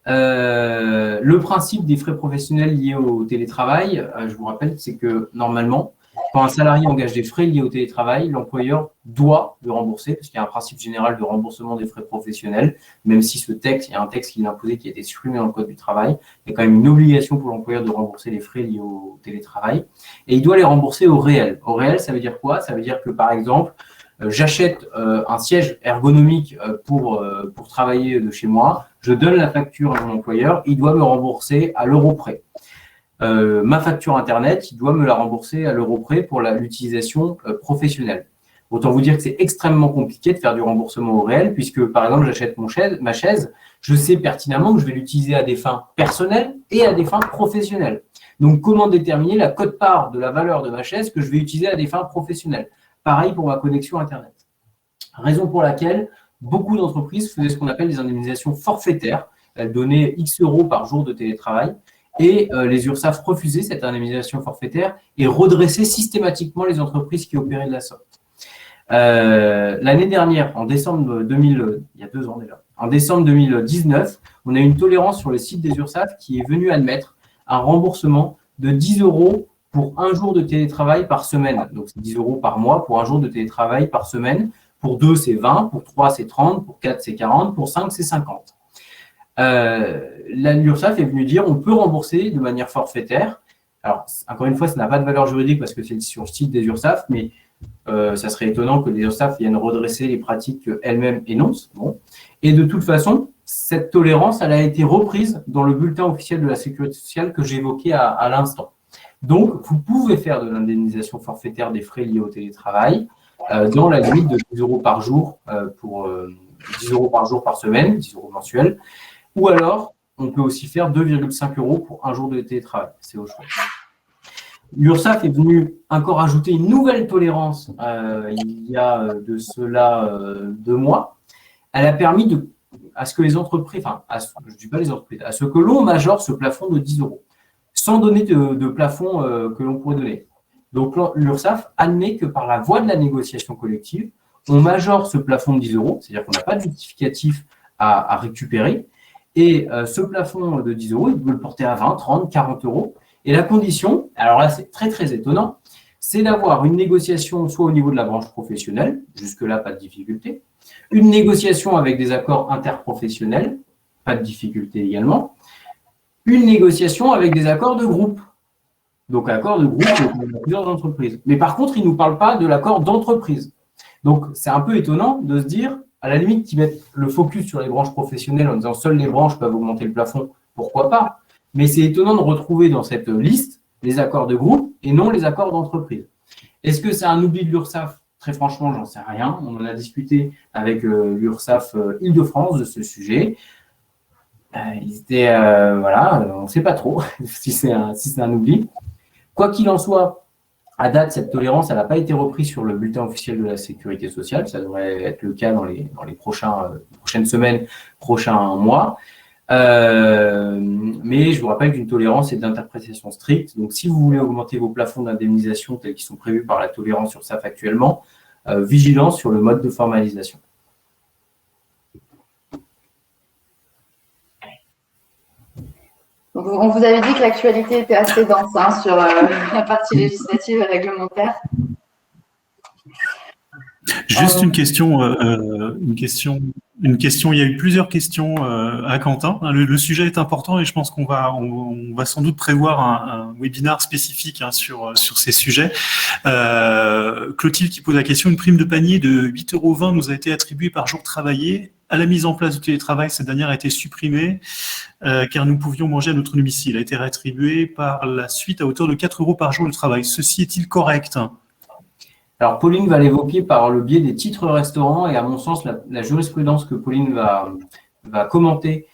Le principe des frais professionnels liés au télétravail, je vous rappelle, c'est que normalement, quand un salarié engage des frais liés au télétravail, l'employeur doit le rembourser, parce qu'il y a un principe général de remboursement des frais professionnels, même si il y a un texte qui l'a imposé qui a été supprimé dans le Code du travail, il y a quand même une obligation pour l'employeur de rembourser les frais liés au télétravail, et il doit les rembourser au réel. Au réel, ça veut dire quoi? Ça veut dire que, par exemple, j'achète un siège ergonomique pour travailler de chez moi, je donne la facture à mon employeur, il doit me rembourser à l'euro près. Ma facture Internet, il doit me la rembourser à l'euro près pour l'utilisation professionnelle. Autant vous dire que c'est extrêmement compliqué de faire du remboursement au réel, puisque, par exemple, j'achète ma chaise, je sais pertinemment que je vais l'utiliser à des fins personnelles et à des fins professionnelles. Donc, comment déterminer la quote-part de la valeur de ma chaise que je vais utiliser à des fins professionnelles? Pareil pour ma connexion Internet. Raison pour laquelle beaucoup d'entreprises faisaient ce qu'on appelle des indemnisations forfaitaires. Elles donnaient X euros par jour de télétravail. Et les URSSAF refusaient cette indemnisation forfaitaire et redressaient systématiquement les entreprises qui opéraient de la sorte. L'année dernière, en décembre 2019, on a eu une tolérance sur le site des URSSAF qui est venue admettre un remboursement de 10 euros pour un jour de télétravail par semaine. Donc, c'est 10 euros par mois pour un jour de télétravail par semaine. Pour 2, c'est 20. Pour 3, c'est 30. Pour 4, c'est 40. Pour 5, c'est 50. L'URSSAF est venue dire on peut rembourser de manière forfaitaire. Alors, encore une fois, ça n'a pas de valeur juridique parce que c'est sur le site des URSSAF, mais ça serait étonnant que les URSSAF viennent redresser les pratiques qu'elles-mêmes énoncent. Bon. Et de toute façon, cette tolérance, elle a été reprise dans le bulletin officiel de la Sécurité sociale que j'évoquais à l'instant. Donc, vous pouvez faire de l'indemnisation forfaitaire des frais liés au télétravail dans la limite de 10 euros par jour pour 10 euros par jour par semaine, 10 euros mensuels. Ou alors, on peut aussi faire 2,5 euros pour un jour de télétravail. C'est au choix. L'URSSAF est venue encore ajouter une nouvelle tolérance il y a de cela 2 mois. Elle a permis à ce que les entreprises, je ne dis pas les entreprises, à ce que l'on majore ce plafond de 10 euros, sans donner de plafond que l'on pourrait donner. Donc, l'URSSAF admet que par la voie de la négociation collective, on majore ce plafond de 10 euros, c'est-à-dire qu'on n'a pas de justificatif à récupérer. Et ce plafond de 10 euros, il peut le porter à 20, 30, 40 euros. Et la condition, alors là, c'est très, très étonnant, c'est d'avoir une négociation soit au niveau de la branche professionnelle, jusque-là, pas de difficulté, une négociation avec des accords interprofessionnels, pas de difficulté également, une négociation avec des accords de groupe. Donc, accord de groupe avec plusieurs entreprises. Mais par contre, il ne nous parle pas de l'accord d'entreprise. Donc, c'est un peu étonnant de se dire, à la limite, qu'ils mettent le focus sur les branches professionnelles en disant seules les branches peuvent augmenter le plafond, pourquoi pas? Mais c'est étonnant de retrouver dans cette liste les accords de groupe et non les accords d'entreprise. Est-ce que c'est un oubli de l'URSSAF? Très franchement, j'en sais rien. On en a discuté avec l'URSSAF Île-de-France de ce sujet. Ils étaient, voilà, on ne sait pas trop si c'est un oubli. Quoi qu'il en soit, à date, cette tolérance, elle n'a pas été reprise sur le bulletin officiel de la Sécurité sociale. Ça devrait être le cas dans les prochaines semaines, prochains mois. Mais je vous rappelle qu'une tolérance est d'interprétation stricte. Donc, si vous voulez augmenter vos plafonds d'indemnisation tels qu'ils sont prévus par la tolérance URSSAF actuellement, vigilance sur le mode de formalisation. On vous avait dit que l'actualité était assez dense sur la partie législative et réglementaire. Juste une question. Il y a eu plusieurs questions à Quentin. Le sujet est important et je pense qu'on va sans doute prévoir un webinaire spécifique sur ces sujets. Clotilde qui pose la question, une prime de panier de 8,20 € nous a été attribuée par jour travaillé. À la mise en place du télétravail, cette dernière a été supprimée car nous pouvions manger à notre domicile. Elle a été réattribuée par la suite à hauteur de 4 € par jour de travail. Ceci est-il correct ? Alors, Pauline va l'évoquer par le biais des titres restaurants et à mon sens, la jurisprudence que Pauline va commenter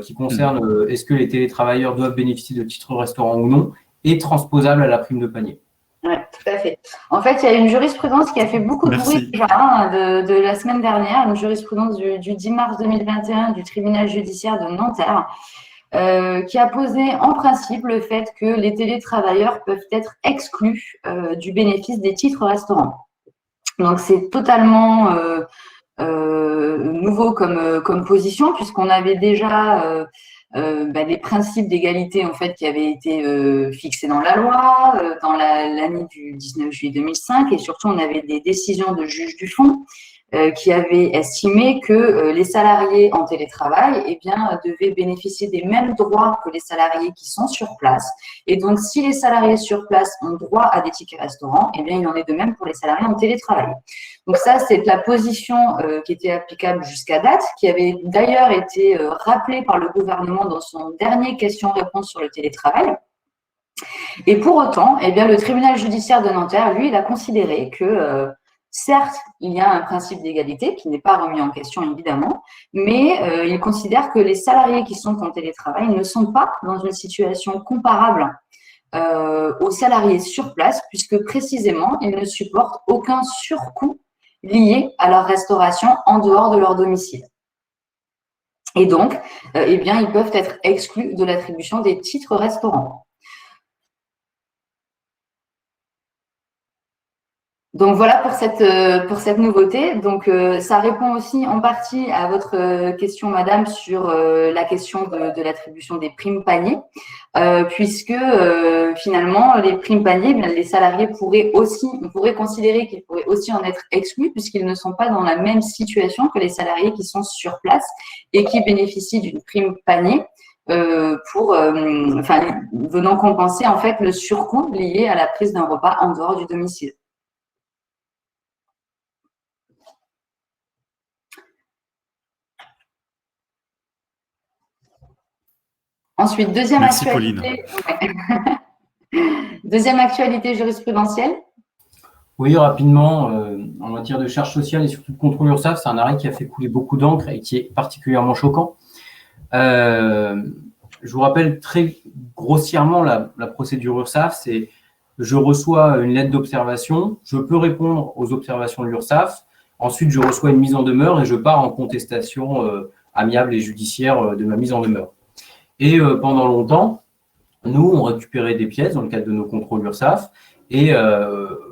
qui concerne est-ce que les télétravailleurs doivent bénéficier de titres restaurants ou non est transposable à la prime de panier. Oui, tout à fait. En fait, il y a une jurisprudence qui a fait beaucoup de bruit déjà de la semaine dernière, une jurisprudence du 10 mars 2021 du tribunal judiciaire de Nanterre, qui a posé en principe le fait que les télétravailleurs peuvent être exclus du bénéfice des titres restaurants. Donc, c'est totalement nouveau comme position, puisqu'on avait déjà des principes d'égalité en fait qui avaient été fixés dans la loi dans l'année du 19 juillet 2005 et surtout on avait des décisions de juges du fond qui avaient estimé que les salariés en télétravail devaient bénéficier des mêmes droits que les salariés qui sont sur place. Et donc, si les salariés sur place ont droit à des tickets restaurants, il en est de même pour les salariés en télétravail. Donc ça, c'est la position qui était applicable jusqu'à date, qui avait d'ailleurs été rappelée par le gouvernement dans son dernier question-réponse sur le télétravail. Et pour autant, le tribunal judiciaire de Nanterre, lui, il a considéré que certes, il y a un principe d'égalité qui n'est pas remis en question, évidemment, mais il considère que les salariés qui sont en télétravail ne sont pas dans une situation comparable aux salariés sur place, puisque précisément, ils ne supportent aucun surcoût lié à leur restauration en dehors de leur domicile. Et donc, ils peuvent être exclus de l'attribution des titres restaurants. Donc voilà pour cette nouveauté. Donc ça répond aussi en partie à votre question, madame, sur la question de l'attribution des primes paniers, puisque finalement les primes paniers, les salariés on pourrait considérer qu'ils pourraient aussi en être exclus puisqu'ils ne sont pas dans la même situation que les salariés qui sont sur place et qui bénéficient d'une prime panier venant compenser en fait le surcoût lié à la prise d'un repas en dehors du domicile. Ensuite, deuxième actualité jurisprudentielle. Oui, rapidement, en matière de charges sociales et surtout de contrôle URSSAF, c'est un arrêt qui a fait couler beaucoup d'encre et qui est particulièrement choquant. Je vous rappelle très grossièrement la procédure URSSAF, c'est je reçois une lettre d'observation, je peux répondre aux observations de l'URSSAF, ensuite je reçois une mise en demeure et je pars en contestation amiable et judiciaire de ma mise en demeure. Et pendant longtemps, nous, on récupérait des pièces dans le cadre de nos contrôles URSSAF et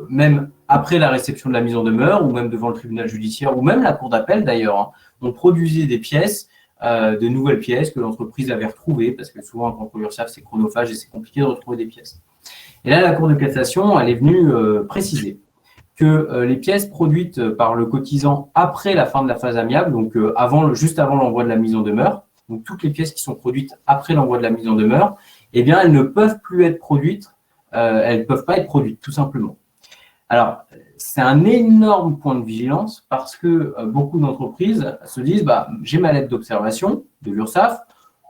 même après la réception de la mise en demeure ou même devant le tribunal judiciaire ou même la cour d'appel d'ailleurs, on produisait des pièces, de nouvelles pièces que l'entreprise avait retrouvées parce que souvent un contrôle URSSAF c'est chronophage et c'est compliqué de retrouver des pièces. Et là, la Cour de cassation, elle est venue préciser que les pièces produites par le cotisant après la fin de la phase amiable, donc juste avant l'envoi de la mise en demeure, donc toutes les pièces qui sont produites après l'envoi de la mise en demeure, elles ne peuvent plus être produites, elles ne peuvent pas être produites, tout simplement. Alors, c'est un énorme point de vigilance parce que beaucoup d'entreprises se disent j'ai ma lettre d'observation de l'URSSAF,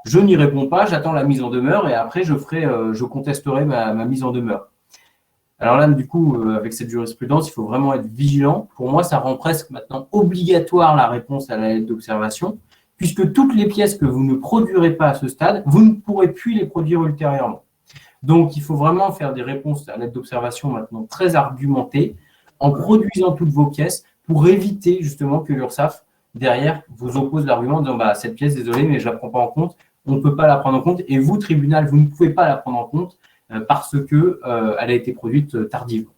je n'y réponds pas, j'attends la mise en demeure et après je contesterai ma mise en demeure. Alors là, du coup, avec cette jurisprudence, il faut vraiment être vigilant. Pour moi, ça rend presque maintenant obligatoire la réponse à la lettre d'observation. puisque toutes les pièces que vous ne produirez pas à ce stade, vous ne pourrez plus les produire ultérieurement. Donc, il faut vraiment faire des réponses à l'aide d'observations maintenant très argumentées, en produisant toutes vos pièces pour éviter justement que l'URSSAF, derrière, vous oppose l'argument en disant bah, cette pièce, désolé, mais je ne la prends pas en compte, on ne peut pas la prendre en compte, et vous, tribunal, vous ne pouvez pas la prendre en compte parce qu'elle a été produite tardivement.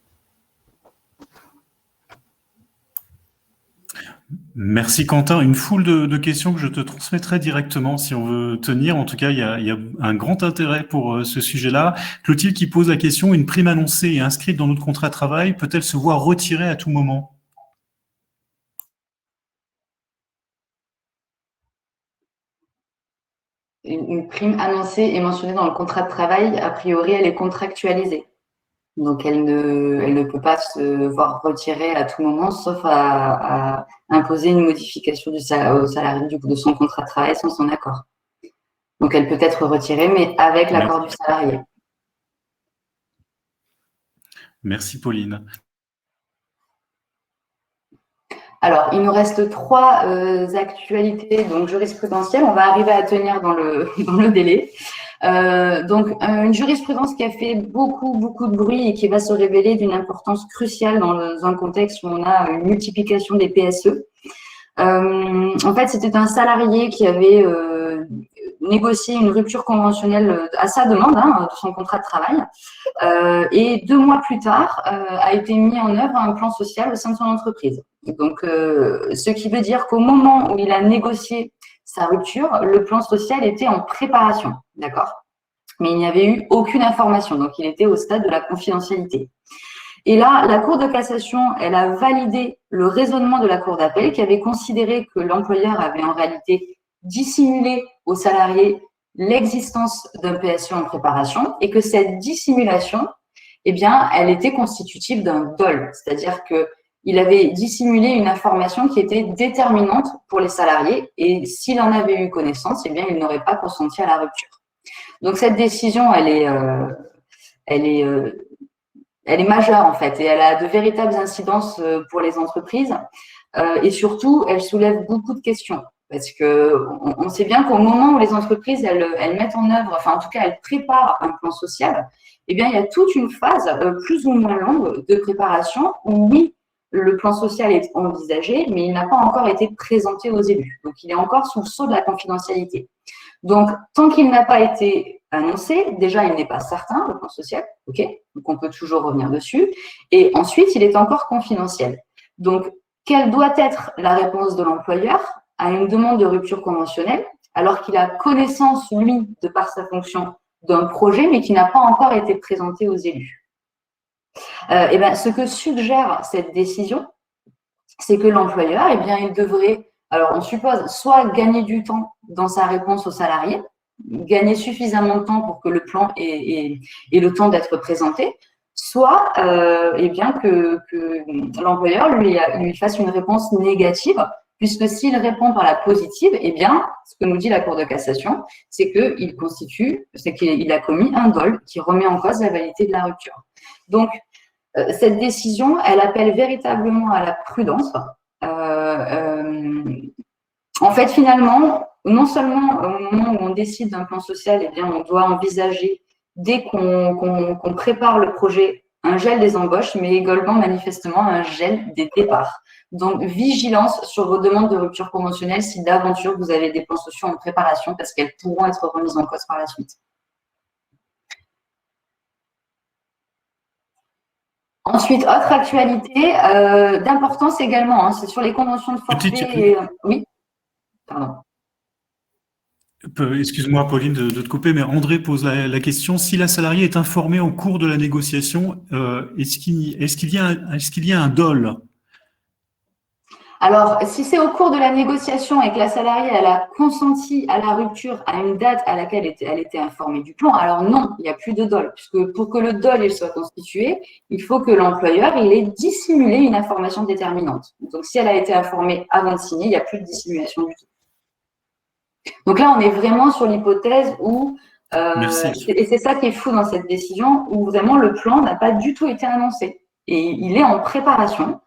Merci Quentin. Une foule de questions que je te transmettrai directement si on veut tenir. En tout cas, il y a un grand intérêt pour ce sujet-là. Clotilde qui pose la question, une prime annoncée et inscrite dans notre contrat de travail peut-elle se voir retirée à tout moment? Une prime annoncée et mentionnée dans le contrat de travail, a priori, elle est contractualisée. Donc, elle ne peut pas se voir retirée à tout moment, sauf à imposer une modification au salarié de son contrat de travail sans son accord. Donc, elle peut être retirée, mais avec l'accord du salarié. Merci Pauline. Alors, il nous reste 3 actualités donc jurisprudentielles. On va arriver à tenir dans le délai. Donc, une jurisprudence qui a fait beaucoup de bruit et qui va se révéler d'une importance cruciale dans un contexte où on a une multiplication des PSE. En fait, c'était un salarié qui avait négocié une rupture conventionnelle à sa demande, de son contrat de travail. Et 2 mois plus tard, a été mis en œuvre un plan social au sein de son entreprise. Donc, ce qui veut dire qu'au moment où il a négocié sa rupture, le plan social était en préparation, d'accord? Mais il n'y avait eu aucune information, donc il était au stade de la confidentialité. Et là, la Cour de cassation, elle a validé le raisonnement de la Cour d'appel qui avait considéré que l'employeur avait en réalité dissimulé aux salariés l'existence d'un PSE en préparation et que cette dissimulation, eh bien, elle était constitutive d'un dol, c'est-à-dire que il avait dissimulé une information qui était déterminante pour les salariés et s'il en avait eu connaissance, eh bien, il n'aurait pas consenti à la rupture. Donc, cette décision, elle est majeure en fait et elle a de véritables incidences pour les entreprises et surtout, elle soulève beaucoup de questions parce que on sait bien qu'au moment où les entreprises, elles mettent en œuvre, enfin en tout cas, elles préparent un plan social, eh bien, il y a toute une phase plus ou moins longue de préparation où oui, le plan social est envisagé, mais il n'a pas encore été présenté aux élus. Donc, il est encore sous le sceau de la confidentialité. Donc, tant qu'il n'a pas été annoncé, déjà, il n'est pas certain, le plan social, ok, donc on peut toujours revenir dessus. Et ensuite, il est encore confidentiel. Donc, quelle doit être la réponse de l'employeur à une demande de rupture conventionnelle, alors qu'il a connaissance, lui, de par sa fonction, d'un projet, mais qui n'a pas encore été présenté aux élus? Eh bien, ce que suggère cette décision, c'est que l'employeur, eh bien, il devrait, alors on suppose, soit gagner du temps dans sa réponse aux salariés, gagner suffisamment de temps pour que le plan ait le temps d'être présenté, soit eh bien que l'employeur lui fasse une réponse négative, puisque s'il répond par la positive, eh bien, ce que nous dit la Cour de cassation, c'est qu'il a commis un dol qui remet en cause la validité de la rupture. Donc, cette décision, elle appelle véritablement à la prudence. En fait, finalement, non seulement au moment où on décide d'un plan social, eh bien, on doit envisager, dès qu'on prépare le projet, un gel des embauches, mais également manifestement un gel des départs. Donc, vigilance sur vos demandes de rupture conventionnelle si d'aventure vous avez des plans sociaux en préparation parce qu'elles pourront être remises en cause par la suite. Ensuite, autre actualité d'importance également, c'est sur les conventions de forfait. Oui, pardon. Excuse-moi, Pauline, de te couper, mais André pose la question. Si la salariée est informée en cours de la négociation, est-ce qu'il y a un dol? Alors, si c'est au cours de la négociation et que la salariée elle a consenti à la rupture à une date à laquelle elle était informée du plan, alors non, il n'y a plus de dol, puisque pour que le dol il soit constitué, il faut que l'employeur il ait dissimulé une information déterminante. Donc, si elle a été informée avant de signer, il n'y a plus de dissimulation du tout. Donc là, on est vraiment sur l'hypothèse où, et c'est ça qui est fou dans cette décision, où vraiment le plan n'a pas du tout été annoncé. Et il est en préparation,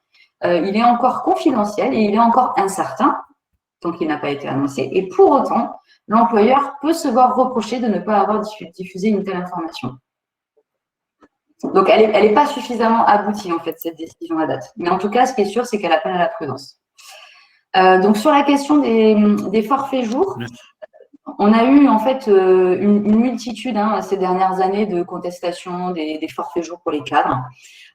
il est encore confidentiel et il est encore incertain. tant qu'il n'a pas été annoncé. Et pour autant, l'employeur peut se voir reprocher de ne pas avoir diffusé une telle information. Donc, elle est pas suffisamment aboutie, en fait, cette décision à date. Mais en tout cas, ce qui est sûr, c'est qu'elle appelle à la prudence. Donc, sur la question des forfaits jours, on a eu, en fait, une multitude ces dernières années de contestation des forfaits jours pour les cadres.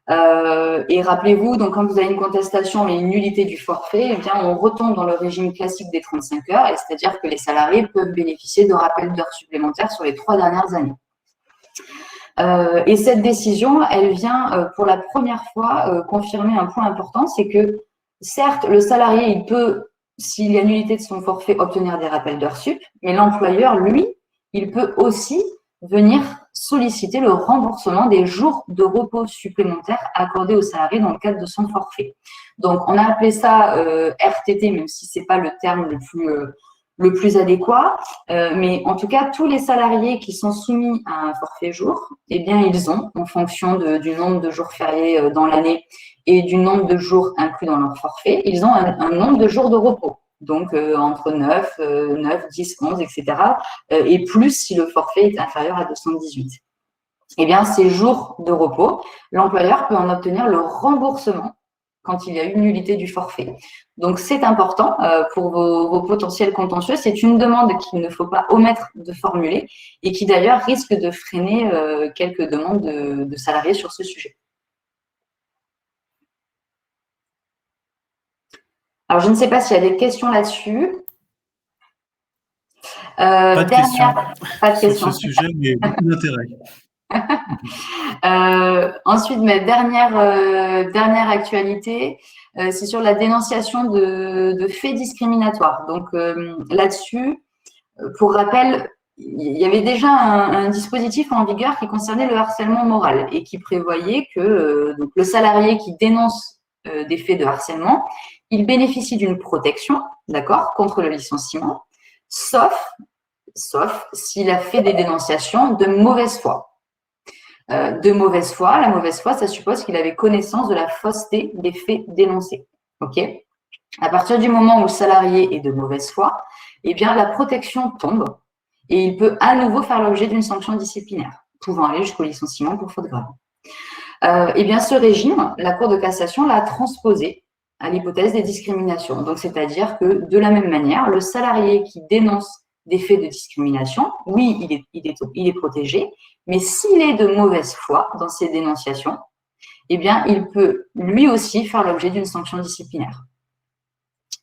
Et rappelez-vous, donc, quand vous avez une contestation et une nullité du forfait, eh bien, on retombe dans le régime classique des 35 heures, et c'est-à-dire que les salariés peuvent bénéficier de rappels d'heures supplémentaires sur les 3 dernières années. Et cette décision, elle vient pour la première fois confirmer un point important, c'est que certes, le salarié, il peut, s'il y a nullité de son forfait, obtenir des rappels d'heures sup, mais l'employeur, lui, il peut aussi venir solliciter le remboursement des jours de repos supplémentaires accordés aux salariés dans le cadre de son forfait. Donc, on a appelé ça RTT, même si c'est pas le terme le plus adéquat, mais en tout cas, tous les salariés qui sont soumis à un forfait jour, eh bien, ils ont, en fonction du nombre de jours fériés dans l'année et du nombre de jours inclus dans leur forfait, ils ont un nombre de jours de repos. Donc, entre 9, 10, 11, etc. Et plus si le forfait est inférieur à 218. Eh bien, ces jours de repos, l'employeur peut en obtenir le remboursement quand il y a eu nullité du forfait. Donc, c'est important pour vos potentiels contentieux. C'est une demande qu'il ne faut pas omettre de formuler et qui d'ailleurs risque de freiner quelques demandes de salariés sur ce sujet. Alors, je ne sais pas s'il y a des questions là-dessus. Pas de questions. Pas de questions. Sur ce sujet, mais beaucoup d'intérêt. Ensuite, ma dernière actualité, c'est sur la dénonciation de faits discriminatoires. Donc, là-dessus, pour rappel, il y avait déjà un dispositif en vigueur qui concernait le harcèlement moral et qui prévoyait que donc, le salarié qui dénonce des faits de harcèlement, il bénéficie d'une protection, d'accord, contre le licenciement, sauf s'il a fait des dénonciations de mauvaise foi. De mauvaise foi, la mauvaise foi, ça suppose qu'il avait connaissance de la fausseté des faits dénoncés. Ok ? À partir du moment où le salarié est de mauvaise foi, eh bien la protection tombe et il peut à nouveau faire l'objet d'une sanction disciplinaire, pouvant aller jusqu'au licenciement pour faute grave. Eh bien ce régime, la Cour de cassation l'a transposé à l'hypothèse des discriminations. Donc c'est-à-dire que de la même manière, le salarié qui dénonce des faits de discrimination, oui, il est protégé, mais s'il est de mauvaise foi dans ses dénonciations, eh bien, il peut lui aussi faire l'objet d'une sanction disciplinaire.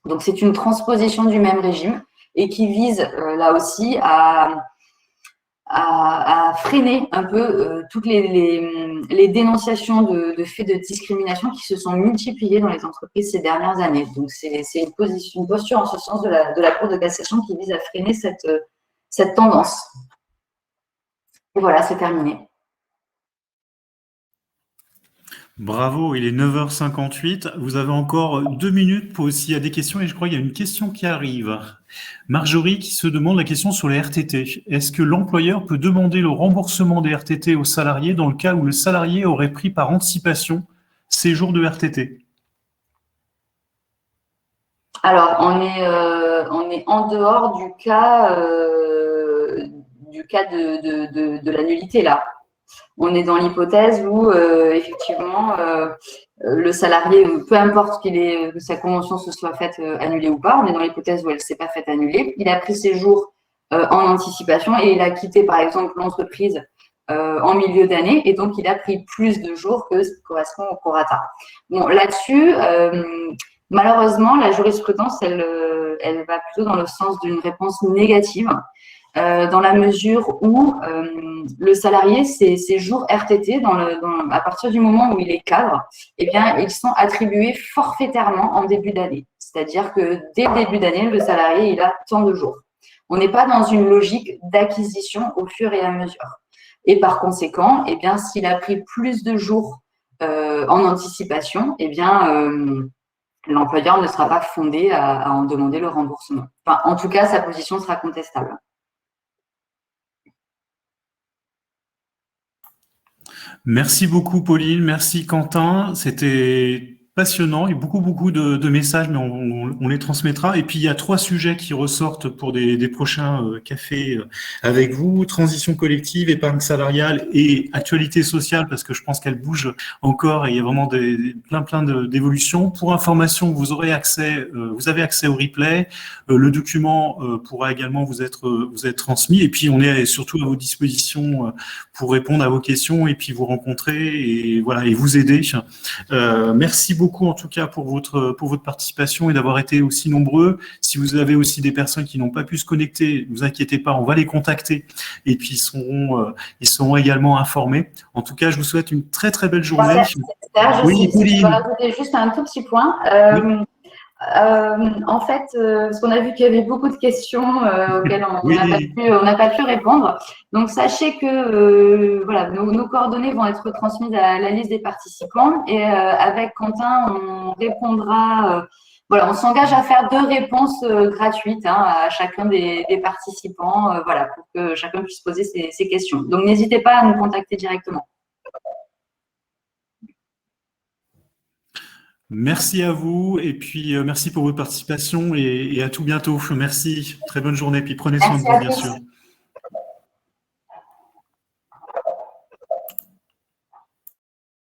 Donc, c'est une transposition du même régime et qui vise là aussi à freiner un peu toutes les dénonciations de faits de discrimination qui se sont multipliées dans les entreprises ces dernières années. Donc, c'est une posture en ce sens de la Cour de cassation qui vise à freiner cette tendance. Et voilà, c'est terminé. Bravo, il est 9h58. Vous avez encore 2 minutes pour s'il y a des questions et je crois qu'il y a une question qui arrive. Marjorie qui se demande la question sur les RTT. Est-ce que l'employeur peut demander le remboursement des RTT aux salariés dans le cas où le salarié aurait pris par anticipation ses jours de RTT? Alors, on est en dehors du cas de la nullité là. On est dans l'hypothèse où effectivement le salarié, peu importe que sa convention se soit faite annulée ou pas, on est dans l'hypothèse où elle ne s'est pas faite annuler. Il a pris ses jours en anticipation et il a quitté par exemple l'entreprise en milieu d'année et donc il a pris plus de jours que ce qui correspond au prorata. Bon, là-dessus, malheureusement, la jurisprudence, elle va plutôt dans le sens d'une réponse négative. Dans la mesure où le salarié, ses jours RTT, à partir du moment où il est cadre, eh bien, ils sont attribués forfaitairement en début d'année. C'est-à-dire que dès le début d'année, le salarié, il a tant de jours. On n'est pas dans une logique d'acquisition au fur et à mesure. Et par conséquent, eh bien, s'il a pris plus de jours en anticipation, eh bien, l'employeur ne sera pas fondé à en demander le remboursement. Enfin, en tout cas, sa position sera contestable. Merci beaucoup, Pauline. Merci, Quentin. C'était passionnant et beaucoup de messages, mais on les transmettra. Et puis il y a 3 sujets qui ressortent pour des prochains cafés avec vous: transition collective, épargne salariale et actualité sociale, parce que je pense qu'elle bouge encore et il y a vraiment plein d'évolutions. Pour information, vous avez accès au replay. Le document pourra également vous être transmis. Et puis on est surtout à vos dispositions pour répondre à vos questions et puis vous rencontrer et voilà et vous aider. Merci beaucoup en tout cas pour votre participation et d'avoir été aussi nombreux. Si vous avez aussi des personnes qui n'ont pas pu se connecter, ne vous inquiétez pas, on va les contacter et puis ils seront également informés. En tout cas, je vous souhaite une très belle journée. Oui, je peux rajouter juste un tout petit point. Oui. En fait, parce qu'on a vu qu'il y avait beaucoup de questions auxquelles on n'a pas pu répondre. Donc, sachez que voilà, nos coordonnées vont être transmises à la liste des participants et avec Quentin, on répondra. Voilà, on s'engage à faire 2 réponses gratuites à chacun des participants, voilà, pour que chacun puisse poser ses questions. Donc, n'hésitez pas à nous contacter directement. Merci à vous et puis merci pour votre participation et à tout bientôt. Merci, très bonne journée, puis prenez soin de vous bien sûr.